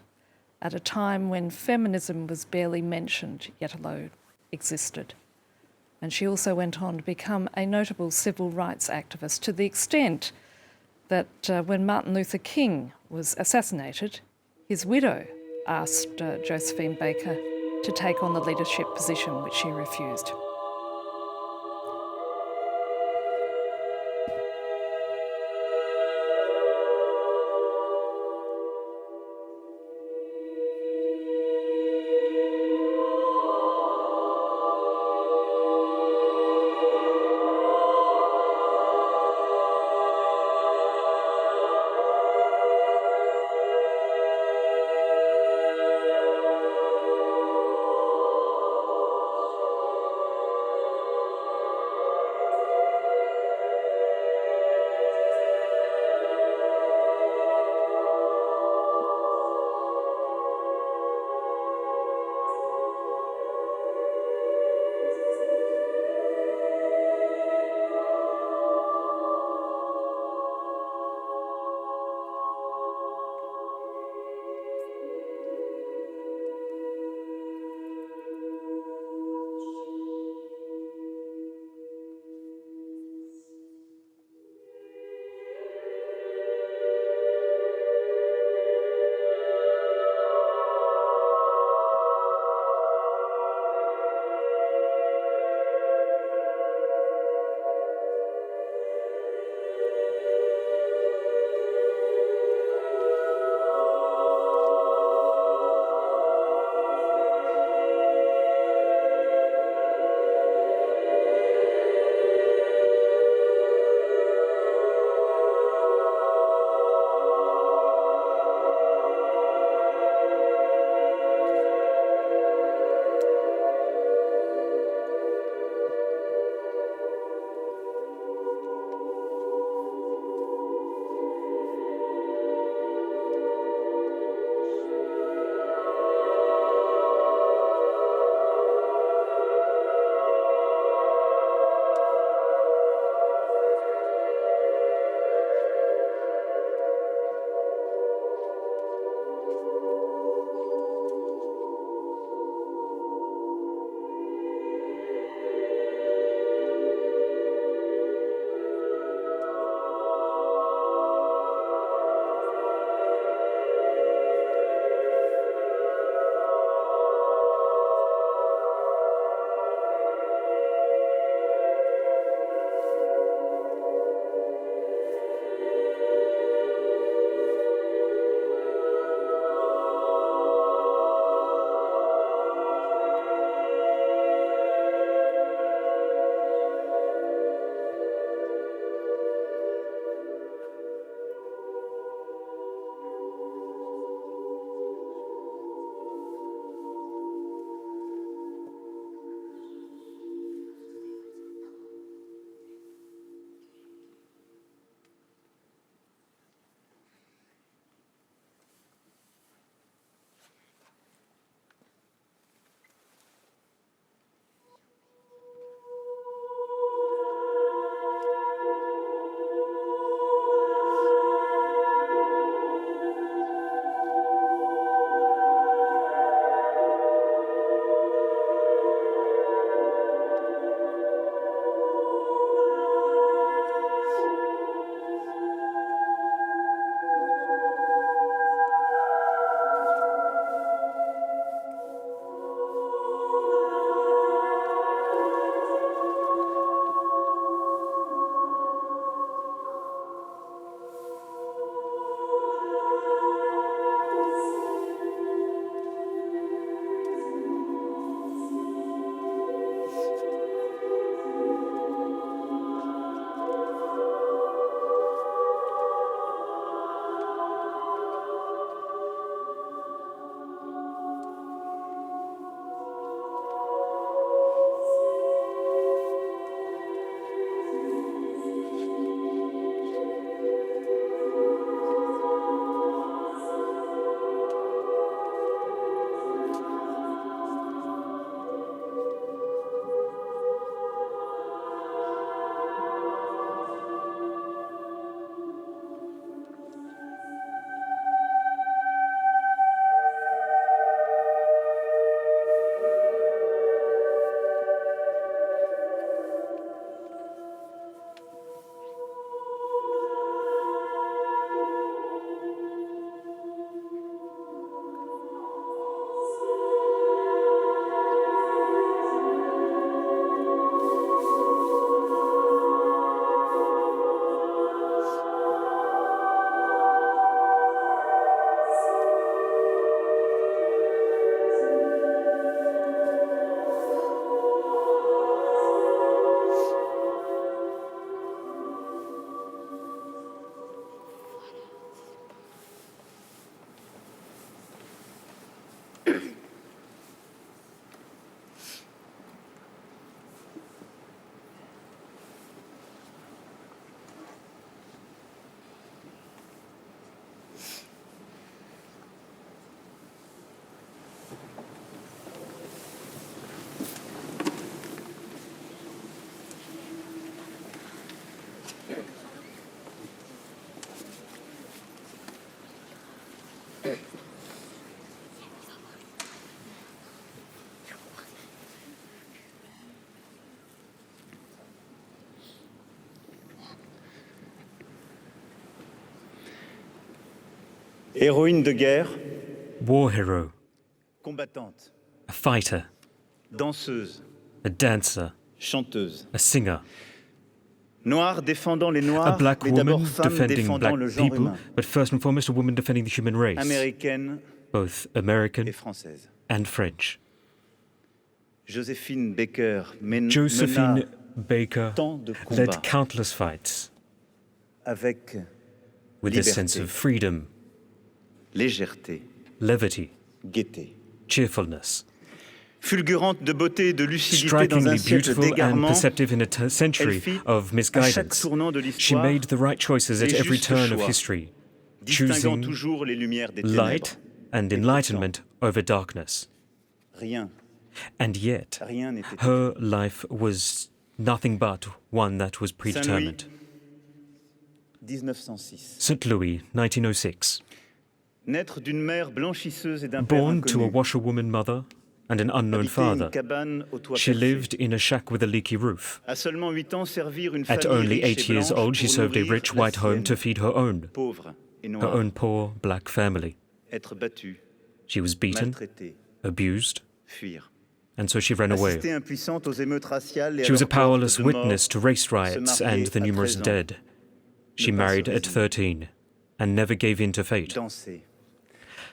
at a time when feminism was barely mentioned, yet alone existed. And she also went on to become a notable civil rights activist to the extent that when Martin Luther King was assassinated, his widow asked Josephine Baker to take on the leadership position, which she refused. Héroïne de guerre. War hero. Combattante. A fighter. Danseuse. A dancer. Chanteuse. A singer. Noire défendant les Noirs, A black mais woman d'abord femme defending défendant black le genre people, humain. but first and foremost a woman defending the human race. Américaine both American et française. and French. Josephine Baker Josephine Baker tant de led combats countless fights avec with liberté, a sense of freedom, légèreté, levity, gaieté. cheerfulness. Fulgurante de beauté et de lucidité dans un Strikingly siècle beautiful and d'égarement, perceptive in a century of à chaque misguidance, tournant de she l'histoire, made the right choices at les every justes turn of choix, history, distinguant choosing toujours les lumières des light ténèbres. and enlightenment over darkness. Rien, And yet, rien n'était her life was nothing but one that was predetermined. 1906. St. Louis, 1906. Naître d'une mère blanchisseuse et d'un père Born to a inconnu. washerwoman mother and an unknown Habiter une father, cabane au toit she percé. lived in a shack with a leaky roof. À seulement 8 ans, servir une At famille only riche 8 et years blanche old, she pour served a nourrir rich la white home to sienne, feed her own pauvre et noire. poor black family. Être battue, She was beaten, maltraitée, abused, fuir. and so she ran away. Assistée impuissante aux émeutes raciales et à She was a leur corde powerless de mort, witness to race riots se marier and the à numerous 13 ans, dead. She ne pas se married at résigner. 13 and never gave in to fate. Danser.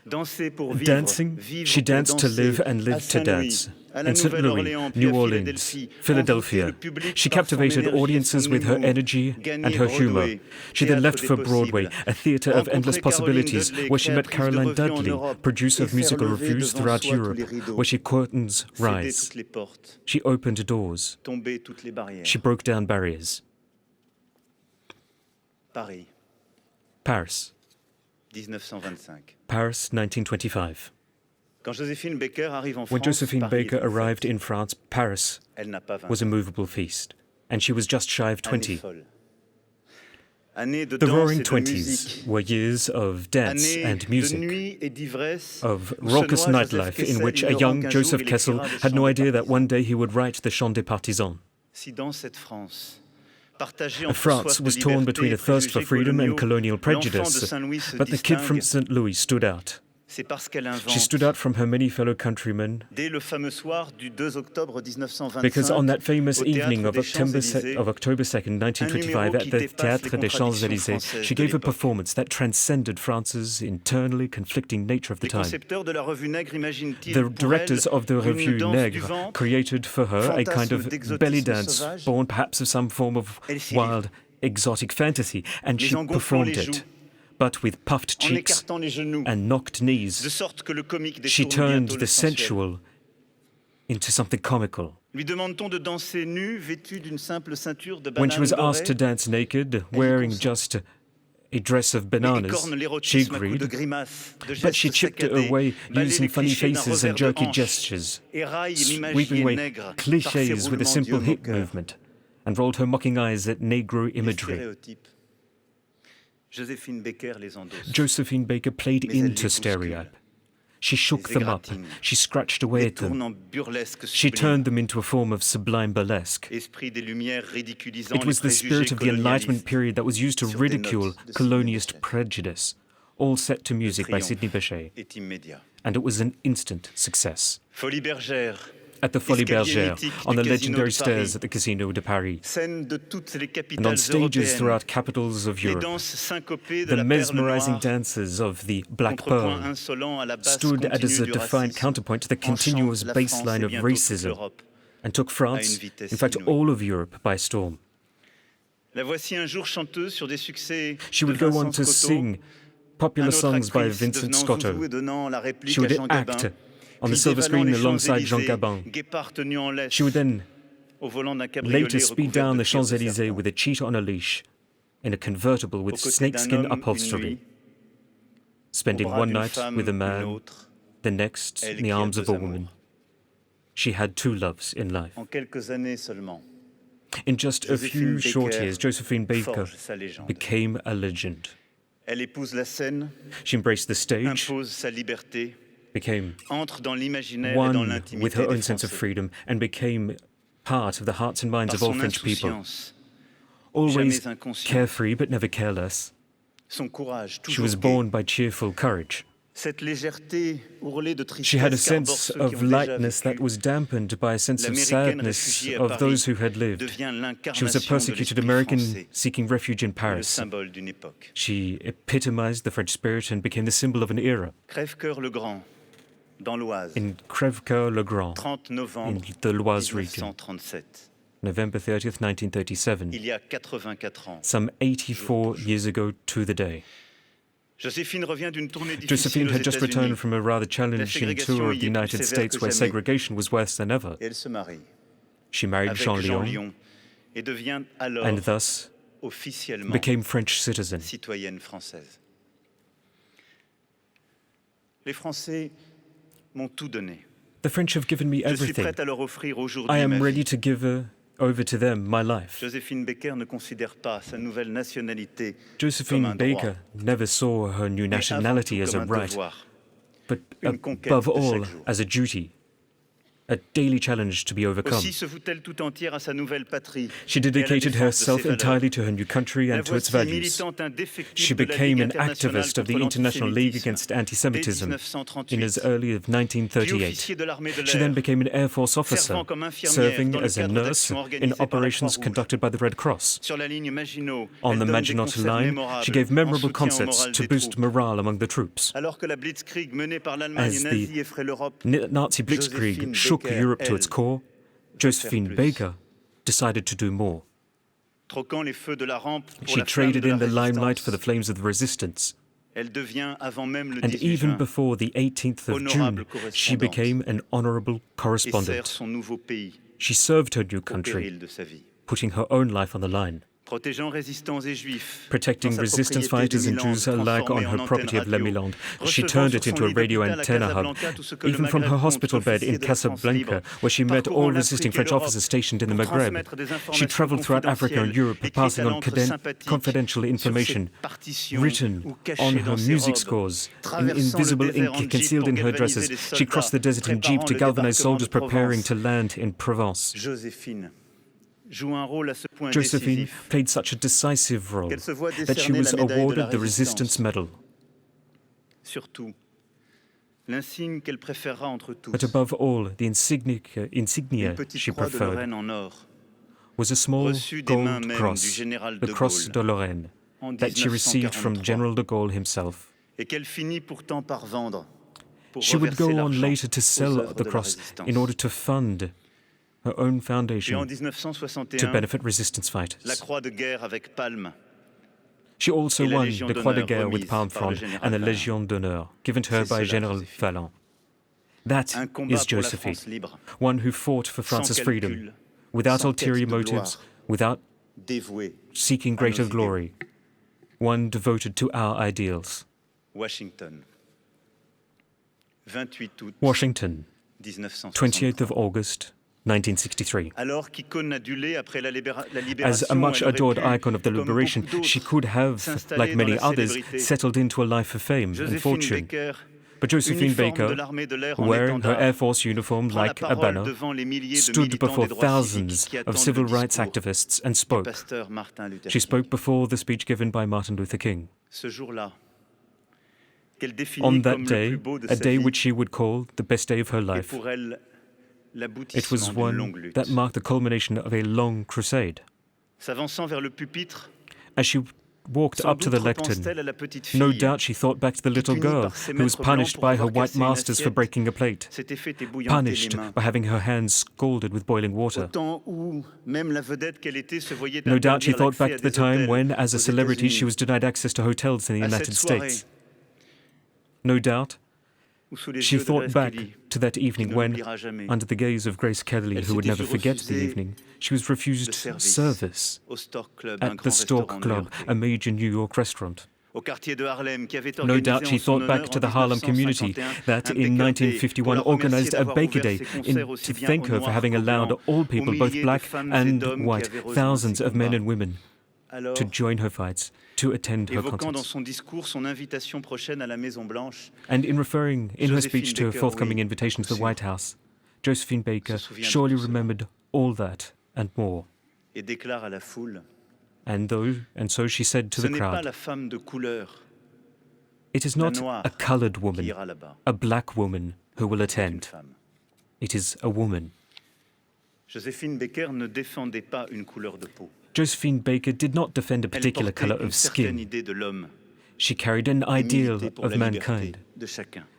Danser pour vivre, Dancing, vivre she pour danced to danser. live and À lived to Saint-Louis, dance. à la In St. Louis, Nouvelle-Orléans, puis New à Orleans, Philadelphie, Philadelphia, envoûter le public she par son captivated énergie et audiences son with her humour. energy Gagner and her humor. Broadway, She then théâtre left des for possibles. Broadway, a theatre of endless Rencontrer possibilities, Caroline where she met Dudley, Caroline créatrice de revues en Dudley, Europe, producer et of faire musical lever revues devant throughout soi tous Europe, les rideaux. where she curtains Céder rise. toutes les portes, She opened doors. tomber toutes les barrières. She broke down barriers. Paris, Paris, 1925. Paris, 1925. Quand Josephine Baker arrive en When France, Josephine Paris Baker est en fête. arrived in France, Paris Elle n'a pas 20 was a ans. movable feast, and she was just shy of Année 20. folle. Année de The danse Roaring et de Twenties musique. were years of dance Année and de music, nuit et d'ivresse, of où ce raucous noir Joseph nightlife in Kessel which a ignorant young qu'un Joseph jour il Kessel écrira le had chant no des idea that partisans. one day he would write the Chant des Partisans. Si dans cette France, partagée A entre France soif de was torn liberté between et a thirst for préjugés freedom and coloniaux, colonial l'enfant de prejudice, Saint-Louis se but the kid from distingue. St. Louis stood out. C'est parce qu'elle She stood invente, out from her many fellow countrymen dès le fameux soir du 2 octobre 1925, because on that famous au evening théâtre of des Champs-Élysées, October 2nd, 1925, at the Théâtre des Champs-Élysées, she gave a performance that transcended France's internally conflicting nature of the les time. concepteurs de la revue Nègre imaginent-ils The pour directors elle of the une revue danse du Nègre ventre, created for her a kind fantasme of d'exotisme belly dance, sauvage? born perhaps of some form of Elle s'y wild, exotic fantasy, and Mais she en gonflant performed les it, joues, but with puffed en cheeks écartant les genoux, and knocked de knees. sorte que le comique She détourne turned bientôt the l'essentiel. sensual into something comical. Lui demande-t-on de danser nue, vêtue d'une simple ceinture de When she bananes was asked to dorées? dance naked, wearing consent. just a dress of Mais bananas, écorne she l'érotisme à coups de agreed, grimaces, de but she gestes chipped it saccadés, away balaie using les funny clichés d'un faces revers and de jerky hanche, gestures, éraille l'imagier sweeping away nègre par ses clichés with a roulements simple d'yeux hip moqueurs. movement, and rolled her mocking eyes at Negro Les imagery. stéréotypes. Josephine Baker les endosse. Josephine Baker played Mais elle les into bouscule, stereotype. She shook les them up. égratigne, She scratched away les at them. tourne en burlesque She sublime. turned them into a form of sublime burlesque. Esprit des Lumières ridiculisant It was les the spirit préjugés of the Enlightenment colonialistes. period that was used to sur des ridicule notes de colonialist Sidney prejudice, all set to music by triomphe Sidney Bechet, est immédiat. and it was an instant success. Folie Bergère, At the Folie escalier Bergère, mythique on the du Casino legendary de stairs Paris, at the Casino de Paris, scène de toutes les and capitales on stages européennes, throughout capitals of les Europe. danses syncopées de The la perle mesmerizing noire, dances of the Black contrepoint Pearl insolent à la basse stood as continue a du defiant racisme, counterpoint to the continuous enchante la France baseline et of bientôt toute racism, l'Europe and took à France, une vitesse in fact inouïe. all of Europe, by storm. La voici un jour chanteuse sur des succès She de would go Vincent on to Scotto, sing popular un autre songs by actrice Vincent devenant Scotto. zouzou et donnant la réplique She à would Jean Gabin, act on the puis silver dévalant screen les alongside Jean Champs-Élysées, Gabin. guépard tenu en laisse, She would then au volant d'un cabriolet later speed recouvert down de the pierres de Champs-Élysées serpent. with a cheetah on a leash in a convertible with Aux côtés d'un snakeskin homme, une upholstery, nuit, spending au bras one d'une night femme, with a une man, autre, the next elle in the qui a arms of deux a woman. amours. She had two loves in life. En quelques années seulement, In just a Josephine few short Baker years, Josephine Baker forge sa légende. became a legend. Elle épouse la scène, She embraced the stage, impose sa liberté, became entre dans l'imaginaire et dans one with l'intimité her des own sense of Français. freedom, and became part of the hearts and minds Par of all son French people. insouciance, Always jamais inconsciente, carefree but never careless, She was born by cheerful courage. She had a sense of lightness that was dampened by a sense of sadness of those who had lived. She was a persecuted American seeking refuge in Paris. She epitomized the French spirit and became the symbol of an era. In Crèvecoeur-le-Grand, in the Loise region, November 30th, 1937, some 84 years ago to the day. Josephine had just returned from a rather challenging tour of the United States where segregation was worse than ever. She married Jean Lyon and thus became French citizen. The French have given me everything. I am ready to give over to them my life. Josephine Baker never saw her new nationality as a right, but above all as a duty, a daily challenge to be overcome. She dedicated herself entirely to her new country and to its values. She became an activist of the International League Against Anti-Semitism in as early as 1938. She then became an Air Force officer, serving as a nurse in operations conducted by the Red Cross. On the Maginot Line, she gave memorable concerts to boost morale among the troops. As the Nazi Blitzkrieg shook Europe to its core, Josephine Baker decided to do more. She traded in the limelight for the flames of the resistance. And even before the 18th of June, she became an honorable correspondent. She served her new country, putting her own life on the line. Protecting resistance fighters and Jews alike on her property of Les Milandes, she turned it into a radio antenna hub. Even from her hospital bed in Casablanca, where she met all resisting French officers stationed in the Maghreb, she traveled throughout Africa and Europe, passing on confidential information written on her music scores in invisible ink concealed in her dresses. She crossed the desert in jeep to galvanize soldiers preparing to land in Provence. Josephine played such a decisive role that she was awarded the Resistance Medal. But above all, the insignia she preferred was a small gold cross, the Cross de Lorraine, that she received from General de Gaulle himself. She would go on later to sell the cross in order to fund her own foundation to benefit resistance fighters. She also won the Croix de Guerre with Palme Front and the Légion d'honneur, given to her by General Fallon. That is Josephine, one who fought for France's freedom, without ulterior motives, without seeking greater glory, one devoted to our ideals. Washington, 28th of August, 1963. As a much adored icon of the liberation, she could have, like many others, settled into a life of fame and fortune. But Josephine Baker, wearing her Air Force uniform like a banner, stood before thousands of civil rights activists and spoke. She spoke before the speech given by Martin Luther King. On that day, a day which she would call the best day of her life, it was one that marked the culmination of a long crusade. As she walked up to the lectern, no doubt she thought back to the little girl who was punished by her white masters for breaking a plate, punished by having her hands scalded with boiling water. No doubt she thought back to the time when, as a celebrity, she was denied access to hotels in the United States. No doubt she thought back to that evening when, under the gaze of Grace Kelly, who would never forget the evening, she was refused service at the Stork Club, a major New York restaurant. No doubt she thought back to the Harlem community that in 1951 organized a Baker Day to thank her for having allowed all people, both black and white, thousands of men and women, to join her fights, to attend her concerts. And in referring in her speech to her forthcoming invitation to the White House, Josephine Baker surely remembered all that and more. And so she said to the crowd, "It is not a colored woman, a black woman who will attend. It is a woman." Josephine Baker ne défendait pas une couleur de peau. Josephine Baker did not defend a particular color of skin. She carried an ideal of mankind,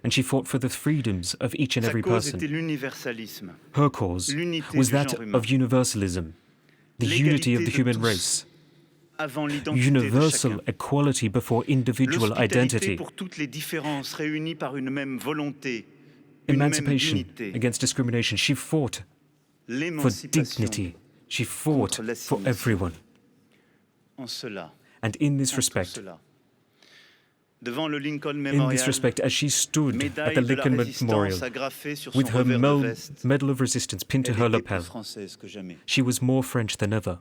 and she fought for the freedoms of each and every person. Her cause was that of universalism, the unity of the human race, universal equality before individual identity, emancipation against discrimination. She fought for dignity. She fought for everyone. And in this respect, as she stood at the Lincoln Memorial with her Medal of Resistance pinned to her lapel, she was more French than ever.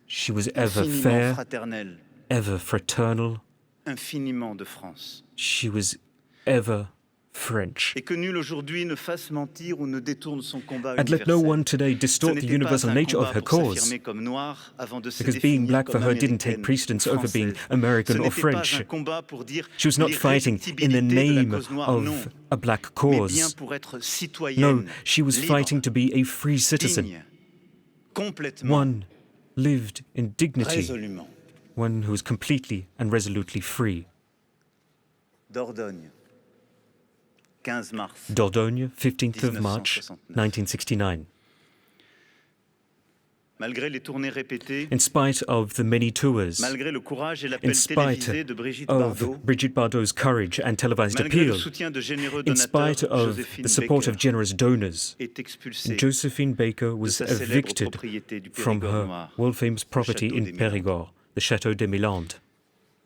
She was ever fair, ever fraternal. She was ever French. And let no one today distort the universal nature of her cause, because being black for her didn't take precedence over being American or French. She was not fighting in the name of a black cause. No, she was fighting to be a free citizen, one lived in dignity, one who was completely and resolutely free. Dordogne, 15th of March, 1969. In spite of the many tours, in spite of Brigitte Bardot's courage and televised appeal, in spite of the support of generous donors, Josephine Baker was evicted from her world-famous property in Périgord, the Château des Milandes.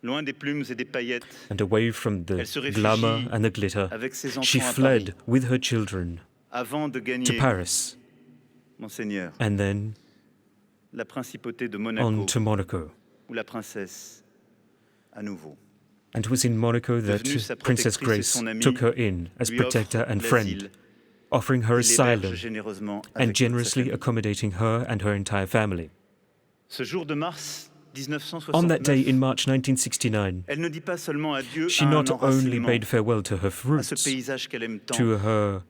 And away from the glamour and the glitter, she fled with her children to Paris, and then on to Monaco. And it was in Monaco that Princess Grace took her in as protector and friend, offering her asylum and generously accommodating her and her entire family. On that day in March 1969, she not only bade farewell to her roots, to her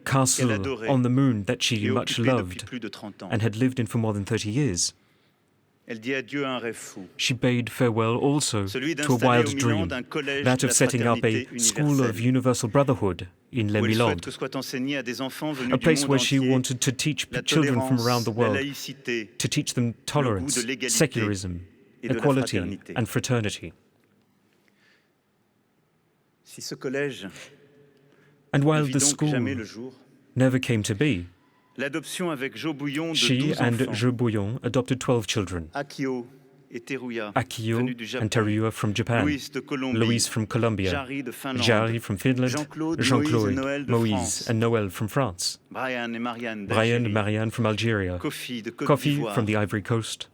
castle on the moon that she much loved and had lived in for more than 30 years. She bade farewell also to a wild dream, that of setting up a school of universal brotherhood in Les Milandes, a place where she wanted to teach children from around the world, to teach them tolerance, secularism, equality, and fraternity. And while the school never came to be, she and Jo Bouillon adopted 12 children. Akio and Teruya from Japan, Louise from Colombia, Jari from Finland, Jean-Claude, Moïse and Noël from France, Brian and Marianne from Algeria, Kofi from the Ivory Coast,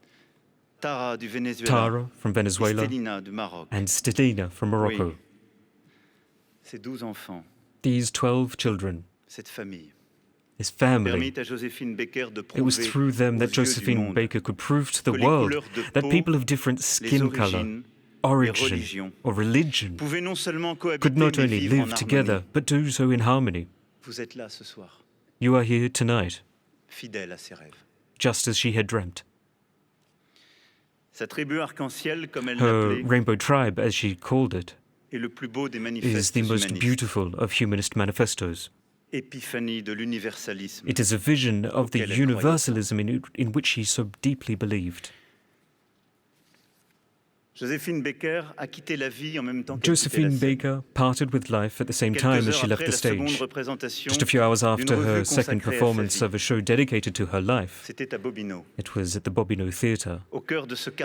Tara from Venezuela, and Stelina from Morocco. These 12 children, his family. It was through them that Josephine Baker could prove to the world that people of different skin color, origin, or religion could not only live together, but do so in harmony. You are here tonight, just as she had dreamt. Her rainbow tribe, as she called it, is the most beautiful of humanist manifestos. It is a vision of the universalism in which he so deeply believed. Josephine Baker parted with life at the same time as she left the stage, just a few hours after her second performance of a show dedicated to her life. It was at the Bobino Theatre,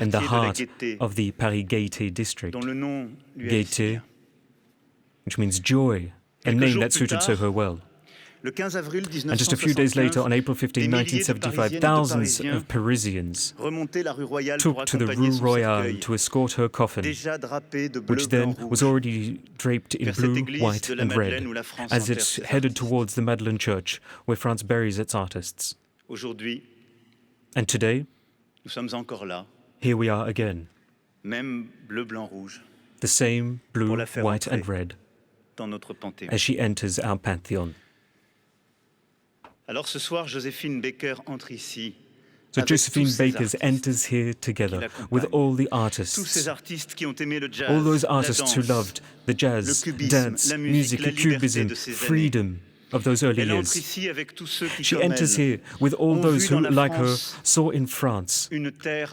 in the heart of the Paris Gaîté district. Gaîté, which means joy, a name that suited so her well. And just a few days later, on April 15, 1975, thousands of Parisians took to the Rue Royale to escort her coffin, which then was already draped in blue, white and red, as it headed towards the Madeleine Church, where France buries its artists. And today, nous sommes encore là. Here we are again. Même bleu, blanc, rouge. The same blue, white and red dans notre Panthéon. As she enters our Pantheon. Alors ce soir, Josephine Baker entre ici. So Josephine Baker enters here together with all the artists, all those artists who loved the jazz, dance, music, cubism, freedom of those early years. She enters here with all those who, like her, saw in France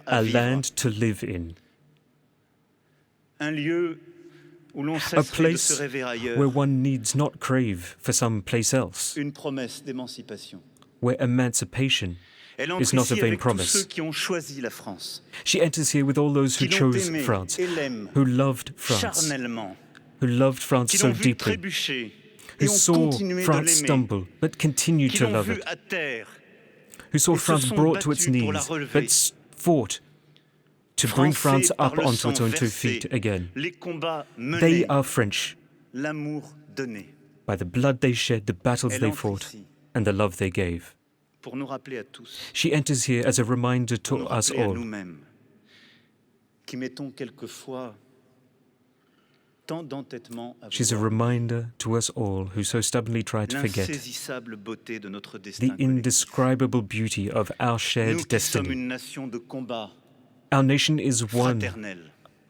a land to live in, a place where one needs not crave for some place else, where emancipation is not a vain promise. She enters here with all those who chose France, who loved France, who loved France so deeply, who saw France stumble but continued to love it, who saw France brought to its knees but fought to bring France up onto its own 2 feet again. They are French by the blood they shed, the battles they fought, and the love they gave. She enters here as a reminder to us all. She's a reminder to us all who so stubbornly try to forget the indescribable beauty of our shared destiny. Our nation is one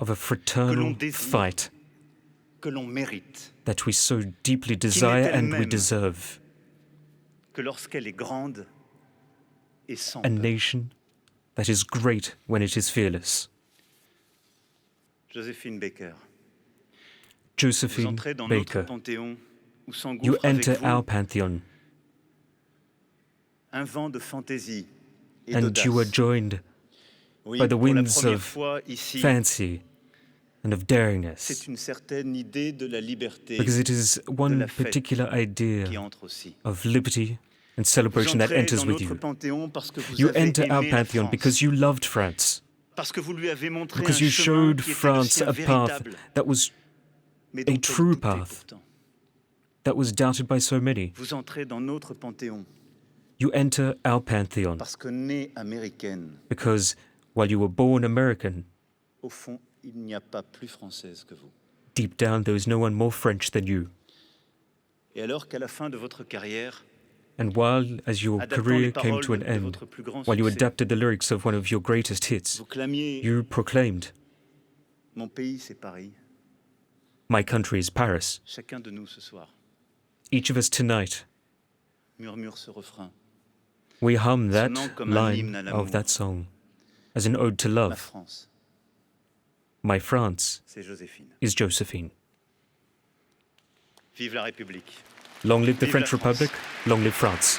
of a fraternal fight that we so deeply desire and we deserve. A nation that is great when it is fearless. Josephine Baker. Josephine Baker, you enter our Pantheon, and you are joined by the winds of fancy and of daringness, because it is one particular idea of liberty and celebration that enters with you. You enter our Pantheon because you loved France, because you showed France a path that was a true path that was doubted by so many. You enter our Pantheon because while you were born American, deep down there is no one more French than you. And while, as your career came to an end, while you adapted the lyrics of one of your greatest hits, you proclaimed, "My country is Paris." Each of us tonight, we hum that line of that song as an ode to love. My France is Josephine. Vive la République. Long live the French Republic, long live France.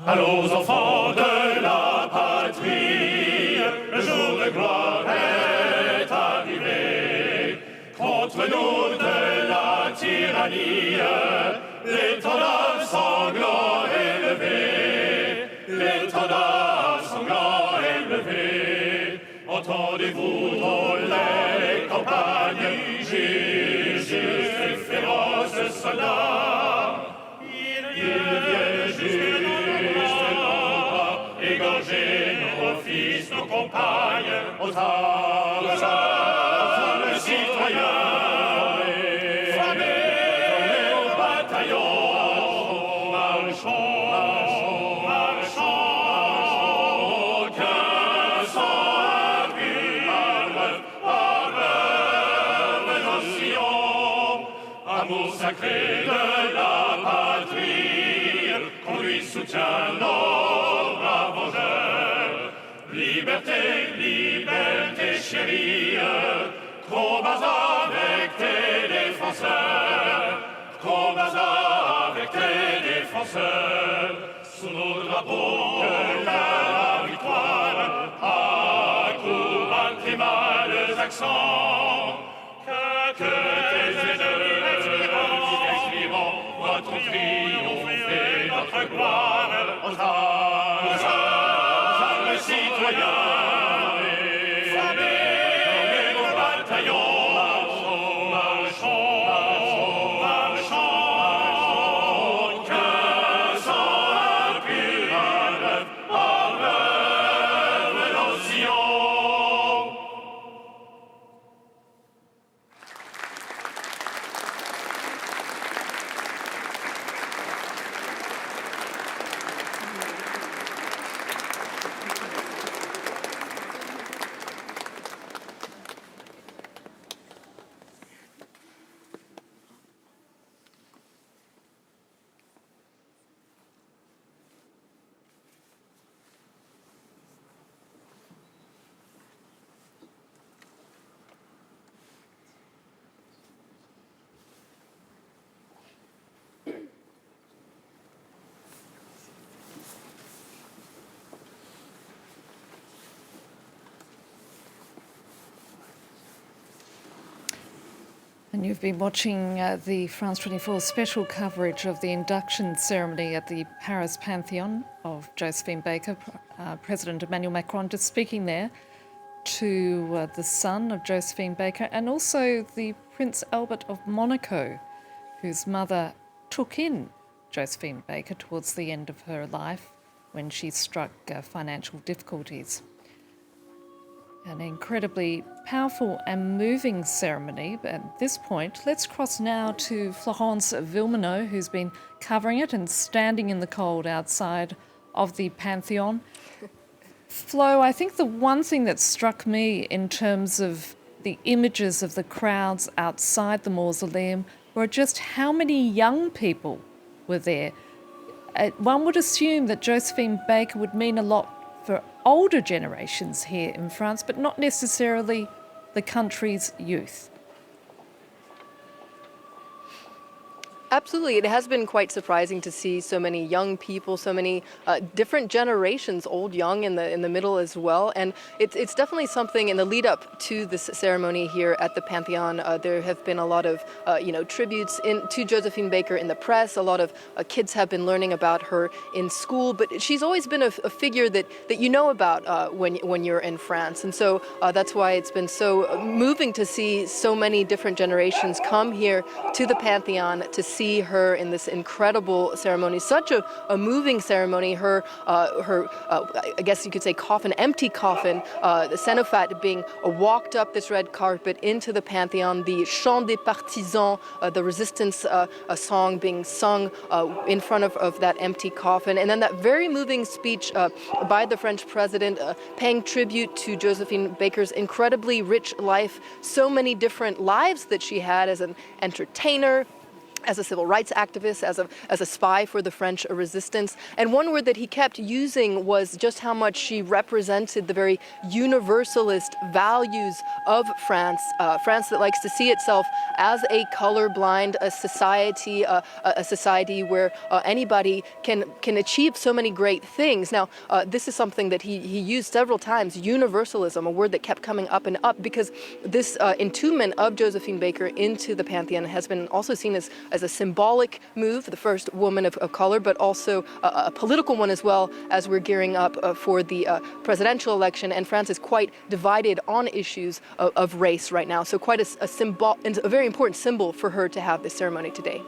Allons enfants de la patrie, le jour de gloire est arrivé. Contre nous de la tyrannie, l'étendard sanglant est levé. L'étendard sanglant est levé. Entendez-vous dans les campagnes, juges et féroces soldats. Ils viennent juger. Égorger nos fils, nos compagnes, aux armes. citoyens, formez au bataillon, marchons, marchons, qu'un sang parleuve nos sillons, amour sacré de la patrie, qu'on lui soutient nos braves vengeurs. Liberté, liberté chérie, combats avec tes défenseurs, combats avec tes défenseurs, sous nos drapeaux que la victoire accourt à tes mâles accents, que tes ennemis expirant voient ton triompher notre gloire, aux armes citoyens. And you've been watching the France 24 special coverage of the induction ceremony at the Paris Pantheon of Josephine Baker, President Emmanuel Macron just speaking there to the son of Josephine Baker, and also the Prince Albert of Monaco, whose mother took in Josephine Baker towards the end of her life when she struck financial difficulties. An incredibly powerful and moving ceremony. But at this point, let's cross now to Florence Villeminot, who's been covering it and standing in the cold outside of the Pantheon. Flo, I think the one thing that struck me in terms of the images of the crowds outside the mausoleum were just how many young people were there. One would assume that Josephine Baker would mean a lot for older generations here in France, but not necessarily the country's youth. Absolutely. It has been quite surprising to see so many young people, so many different generations, old, young, in the middle as well. And it's definitely something in the lead up to this ceremony here at the Pantheon. There have been a lot of tributes to Josephine Baker in the press. A lot of kids have been learning about her in school. But she's always been a figure that you know about when you're in France. And so that's why it's been so moving to see so many different generations come here to the Pantheon to see her in this incredible ceremony, such a moving ceremony. Her I guess you could say coffin, empty coffin, the Cenotaph being walked up this red carpet into the Pantheon, the Chant des Partisans, the resistance song being sung in front of that empty coffin, and then that very moving speech by the French president paying tribute to Josephine Baker's incredibly rich life, so many different lives that she had as an entertainer, as a civil rights activist, as a spy for the French resistance. And one word that he kept using was just how much she represented the very universalist values of France, France that likes to see itself as a colorblind society where anybody can achieve so many great things. Now, this is something that he used several times, universalism, a word that kept coming up and up, because this entombment of Josephine Baker into the Pantheon has been also seen as a symbolic move, the first woman of color, but also a political one as well, as we're gearing up for the presidential election. And France is quite divided on issues of race right now. So quite a very important symbol for her to have this ceremony today.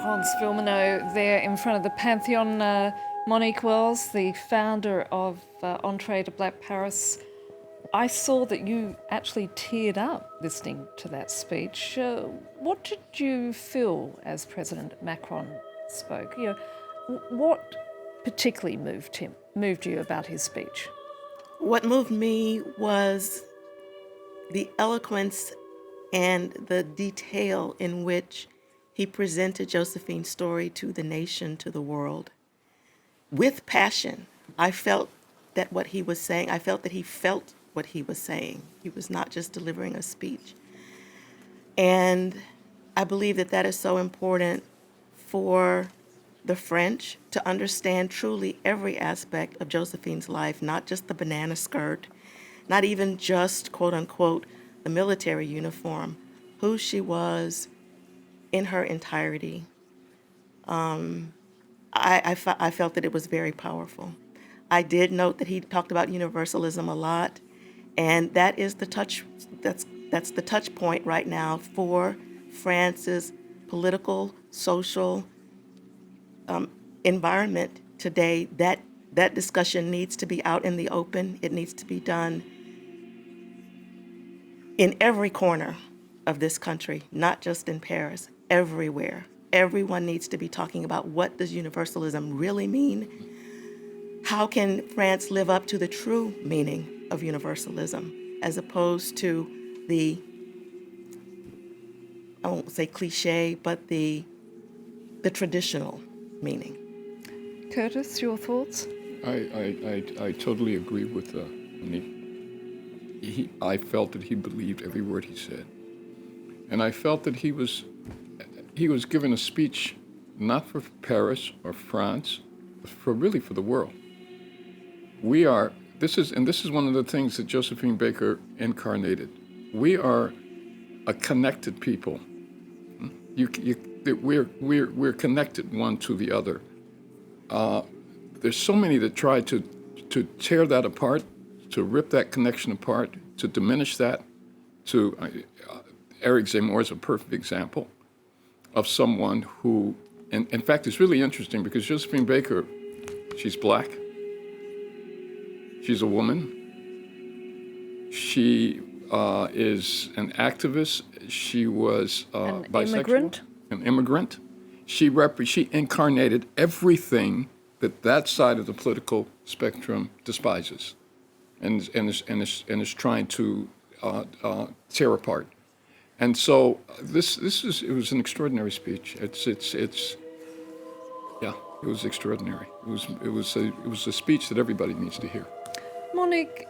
Florence Villeminot there in front of the Pantheon. Monique Wells, the founder of Entree to Black Paris, I saw that you actually teared up listening to that speech. What did you feel as President Macron spoke? What particularly moved you about his speech? What moved me was the eloquence and the detail in which he presented Josephine's story to the nation, to the world, with passion. I felt that what he was saying, I felt that he felt what he was saying. He was not just delivering a speech. And I believe that that is so important for the French to understand truly every aspect of Josephine's life, not just the banana skirt, not even just, quote unquote, the military uniform, who she was in her entirety. I felt that it was very powerful. I did note that he talked about universalism a lot, and that is the touch. That's the touch point right now for France's political, social environment today. That discussion needs to be out in the open. It needs to be done in every corner of this country, not just in Paris, everywhere. Everyone needs to be talking about what does universalism really mean? How can France live up to the true meaning of universalism as opposed to the, I won't say cliche, but the traditional meaning? Curtis, your thoughts? I totally agree with I felt that he believed every word he said. And I felt that he was giving a speech not for Paris or France, but for the world. This is one of the things that Josephine Baker incarnated. We are a connected people. We're connected one to the other. There's so many that try to tear that apart, to rip that connection apart, to diminish that. Eric Zemmour is a perfect example of someone who, in fact, it's really interesting because Josephine Baker, she's black, she's a woman, she is an activist, she was bisexual, an immigrant. She incarnated everything that side of the political spectrum despises, and is trying to tear apart. And so it was an extraordinary speech. It was extraordinary. It was a speech that everybody needs to hear. Monique,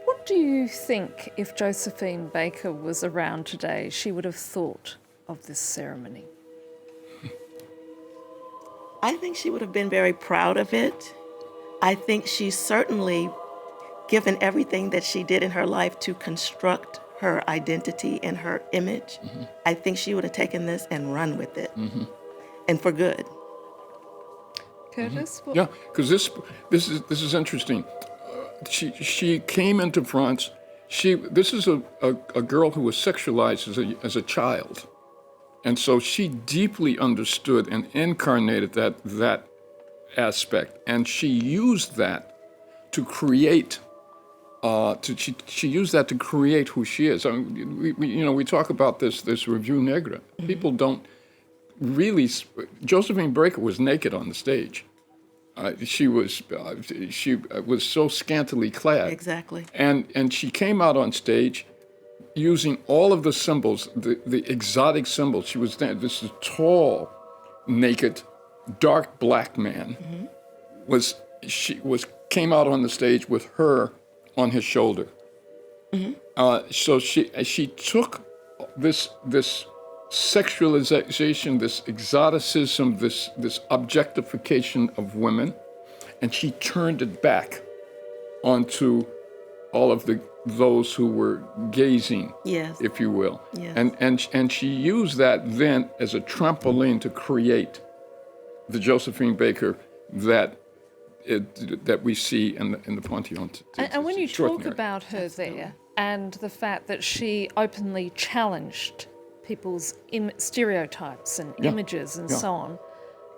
what do you think if Josephine Baker was around today, she would have thought of this ceremony? I think she would have been very proud of it. I think she's certainly given everything that she did in her life to construct her identity and her image. Mm-hmm. I think she would have taken this and run with it, and for good. Curtis? Yeah, because this is interesting. She came into France. This is a girl who was sexualized as a child, and so she deeply understood and incarnated that aspect, and she used that to create. She used that to create who she is. I mean, we talk about this revue negre. Mm-hmm. People don't really. Josephine Baker was naked on the stage. She was so scantily clad. Exactly. And she came out on stage using all of the symbols, the exotic symbols. She was this tall, naked, dark black man. Mm-hmm. Came out on the stage with her on his shoulder. Mm-hmm. So she took this sexualization, this exoticism, this objectification of women, and she turned it back onto all of those who were gazing, yes, if you will. Yes. And she used that then as a trampoline to create the Josephine Baker that we see in the Pantheon. And when you talk about her there and the fact that she openly challenged people's stereotypes and images and so on.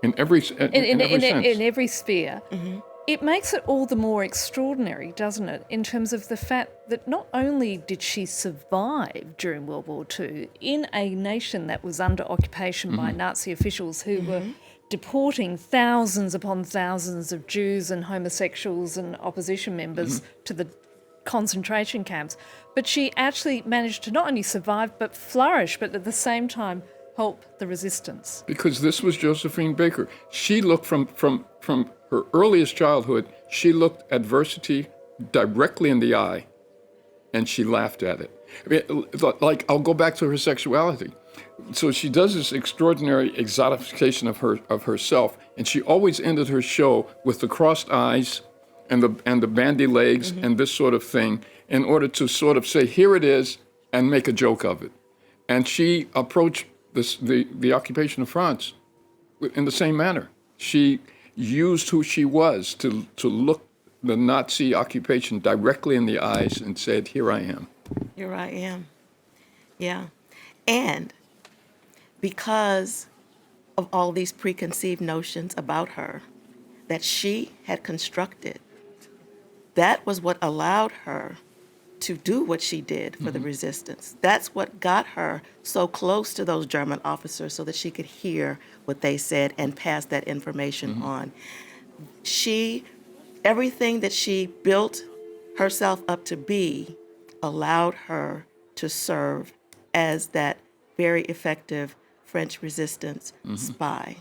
In every sense. In every sphere. Mm-hmm. It makes it all the more extraordinary, doesn't it, in terms of the fact that not only did she survive during World War II in a nation that was under occupation by Nazi officials who were deporting thousands upon thousands of Jews and homosexuals and opposition members to the concentration camps, but she actually managed to not only survive but flourish, but at the same time help the resistance. Because this was Josephine Baker. She looked from her earliest childhood, she looked adversity directly in the eye, and she laughed at it. I mean, like, I'll go back to her sexuality. So she does this extraordinary exotification of herself, and she always ended her show with the crossed eyes and the bandy legs and this sort of thing, in order to sort of say, here it is, and make a joke of it. And she approached the occupation of France in the same manner. She used who she was to look the Nazi occupation directly in the eyes and said, here I am. Here I am. Yeah. And because of all these preconceived notions about her that she had constructed, that was what allowed her to do what she did for the resistance. That's what got her so close to those German officers so that she could hear what they said and pass that information on. Everything that she built herself up to be allowed her to serve as that very effective French resistance spy.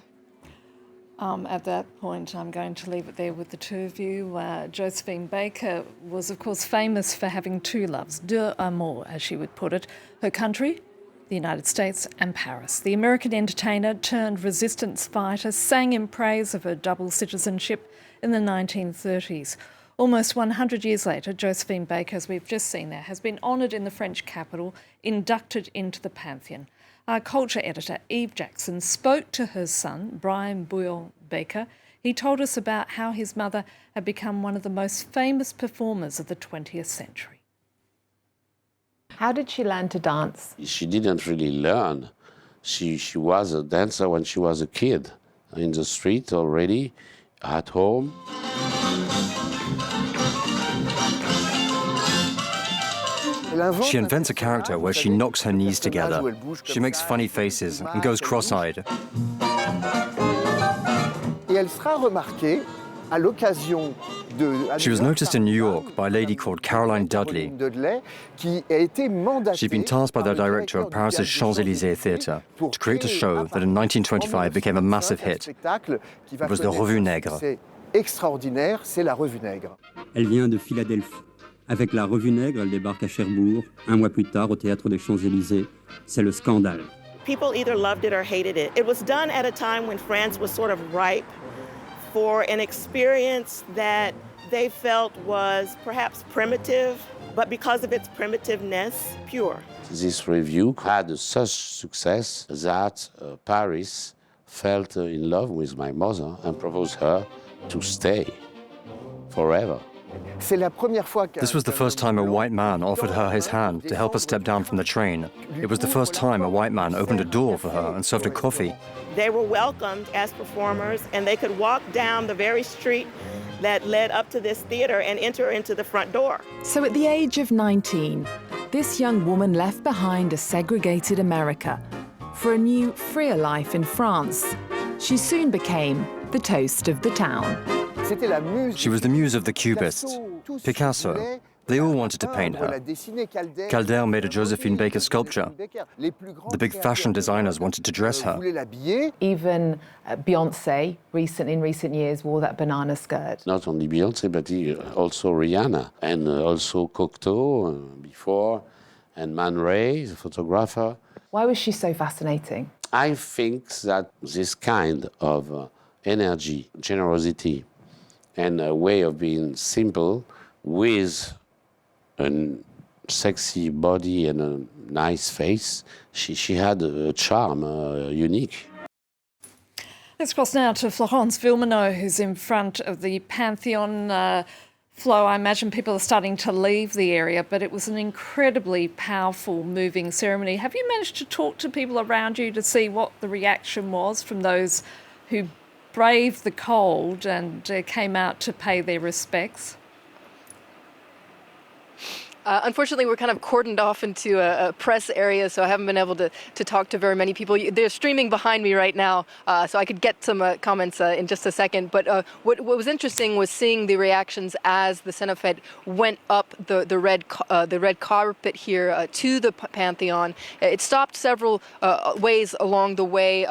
At that point, I'm going to leave it there with the two of you. Josephine Baker was, of course, famous for having two loves, deux amours, as she would put it. Her country, the United States, and Paris. The American entertainer turned resistance fighter sang in praise of her double citizenship in the 1930s. Almost 100 years later, Josephine Baker, as we've just seen there, has been honoured in the French capital, inducted into the Pantheon. Our culture editor, Eve Jackson, spoke to her son, Brian Bouillon Baker. He told us about how his mother had become one of the most famous performers of the 20th century. How did she learn to dance? She didn't really learn. She was a dancer when she was a kid, in the street already, at home. She invents a character where she knocks her knees together. She makes funny faces and goes cross-eyed. She was noticed in New York by a lady called Caroline Dudley. She'd been tasked by the director of Paris's Champs-Élysées Theatre to create a show that in 1925 became a massive hit. It was the Revue Nègre. Elle vient de Philadelphie. Avec la Revue Nègre, elle débarque à Cherbourg, un mois plus tard au Théâtre des Champs-Élysées. C'est le scandale. People either loved it or hated it. It was done at a time when France was sort of ripe for an experience that they felt was perhaps primitive, but because of its primitiveness, pure. This review had such success that Paris fell in love with my mother and proposed her to stay forever. This was the first time a white man offered her his hand to help her step down from the train. It was the first time a white man opened a door for her and served her coffee. They were welcomed as performers, and they could walk down the very street that led up to this theater and enter into the front door. So at the age of 19, this young woman left behind a segregated America for a new, freer life in France. She soon became the toast of the town. She was the muse of the Cubists, Picasso. They all wanted to paint her. Calder made a Josephine Baker sculpture. The big fashion designers wanted to dress her. Even Beyoncé, in recent years, wore that banana skirt. Not only Beyoncé, but also Rihanna, and also Cocteau before, and Man Ray, the photographer. Why was she so fascinating? I think that this kind of energy, generosity, and a way of being simple with a sexy body and a nice face, she had a charm, unique. Let's cross now to Florence Villeminot, who's in front of the Pantheon. Flo, I imagine people are starting to leave the area, but it was an incredibly powerful, moving ceremony. Have you managed to talk to people around you to see what the reaction was from those who braved the cold and came out to pay their respects? Unfortunately, we're kind of cordoned off into a press area, so I haven't been able to talk to very many people. They're streaming behind me right now, so I could get some comments in just a second. But what was interesting was seeing the reactions as the Cenotaph went up the red carpet here to the Pantheon. It stopped several ways along the way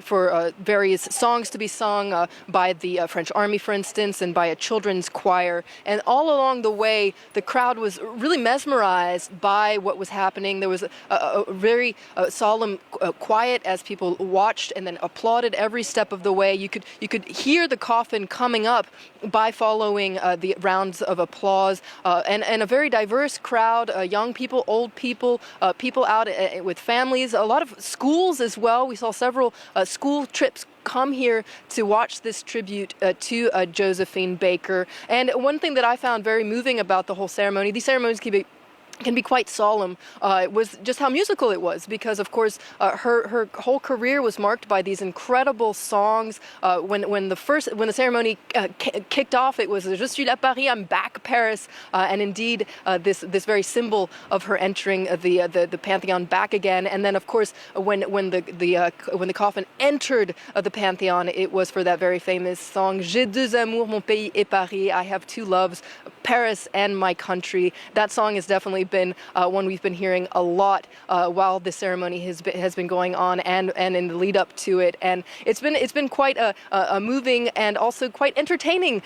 for various songs to be sung by the French army, for instance, and by a children's choir. And all along the way, the crowd was really mesmerized by what was happening. There was a very solemn quiet as people watched and then applauded every step of the way. You could hear the coffin coming up by following the rounds of applause, and a very diverse crowd, young people, old people, people out with families, a lot of schools as well. We saw several school trips come here to watch this tribute to Josephine Baker. And one thing that I found very moving about the whole ceremony, these ceremonies can be quite solemn, it was just how musical it was, because of course her whole career was marked by these incredible songs. When the ceremony kicked off, it was Je suis à Paris, I'm back Paris, and indeed this very symbol of her entering the Pantheon back again. And then of course when the coffin entered the Pantheon, it was for that very famous song J'ai deux amours, mon pays et Paris, I have two loves, Paris and my country. That song has definitely been one we've been hearing a lot while the ceremony has been going on, and in the lead up to it. And it's been quite a moving and also quite entertaining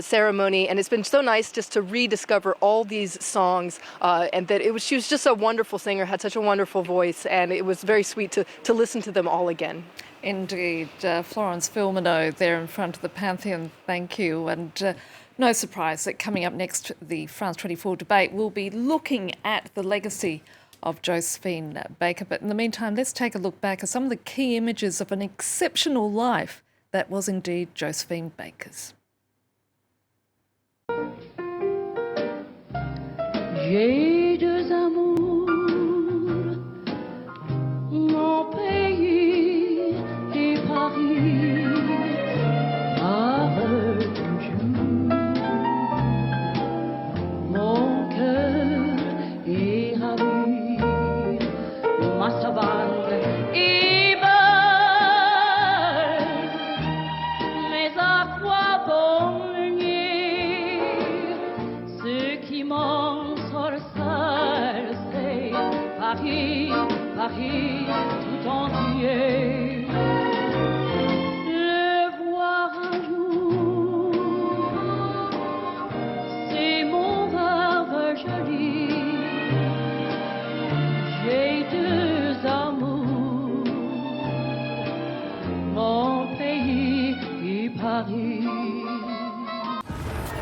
ceremony. And it's been so nice just to rediscover all these songs, and that she was just a wonderful singer, had such a wonderful voice, and it was very sweet to listen to them all again. Indeed. Florence Filmino there in front of the Pantheon, thank you. And no surprise that coming up next, the France 24 debate will be looking at the legacy of Josephine Baker. But in the meantime, let's take a look back at some of the key images of an exceptional life that was indeed Josephine Baker's. J'ai deux amours, mon pays et Paris, mon cœur est ravi, ma savane est belle, mais à quoi bon le nier? Ce qui m'en sorcelle, c'est Paris, Paris tout entier. Le voir un jour, c'est mon rêve joli. J'ai deux amours, mon pays et Paris.